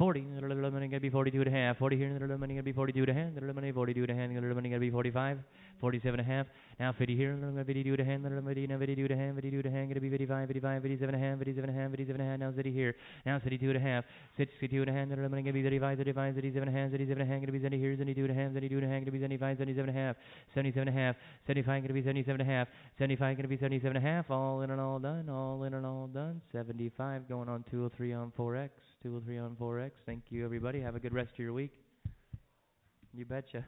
40, little money gonna be 42 and a half. 40 here, little money gonna be 42 and a half. Little money 42 and a half. Little money gonna be 45, 47 and a half. Now 50 here, little money 52 and a half. Little money now 52 and a half. 52 and a half gonna be 55, 55, 57 and a half. 57 and a half. 57 and a half. Now 30 here. Now 32 and a half. 62 and a half. Little money gonna be 35, 35, 37 and a half. 37 and a half gonna be 70 here. 72 and a half. 72 and a half gonna be 75, 77 and a half. 77 and a half. 75 gonna be 77 and a half. 75 gonna be 77 and a half. All in and all done. All in and all done. 75 going on 203 on 4X. 203 on 4X. Thank you, everybody. Have a good rest of your week. You betcha.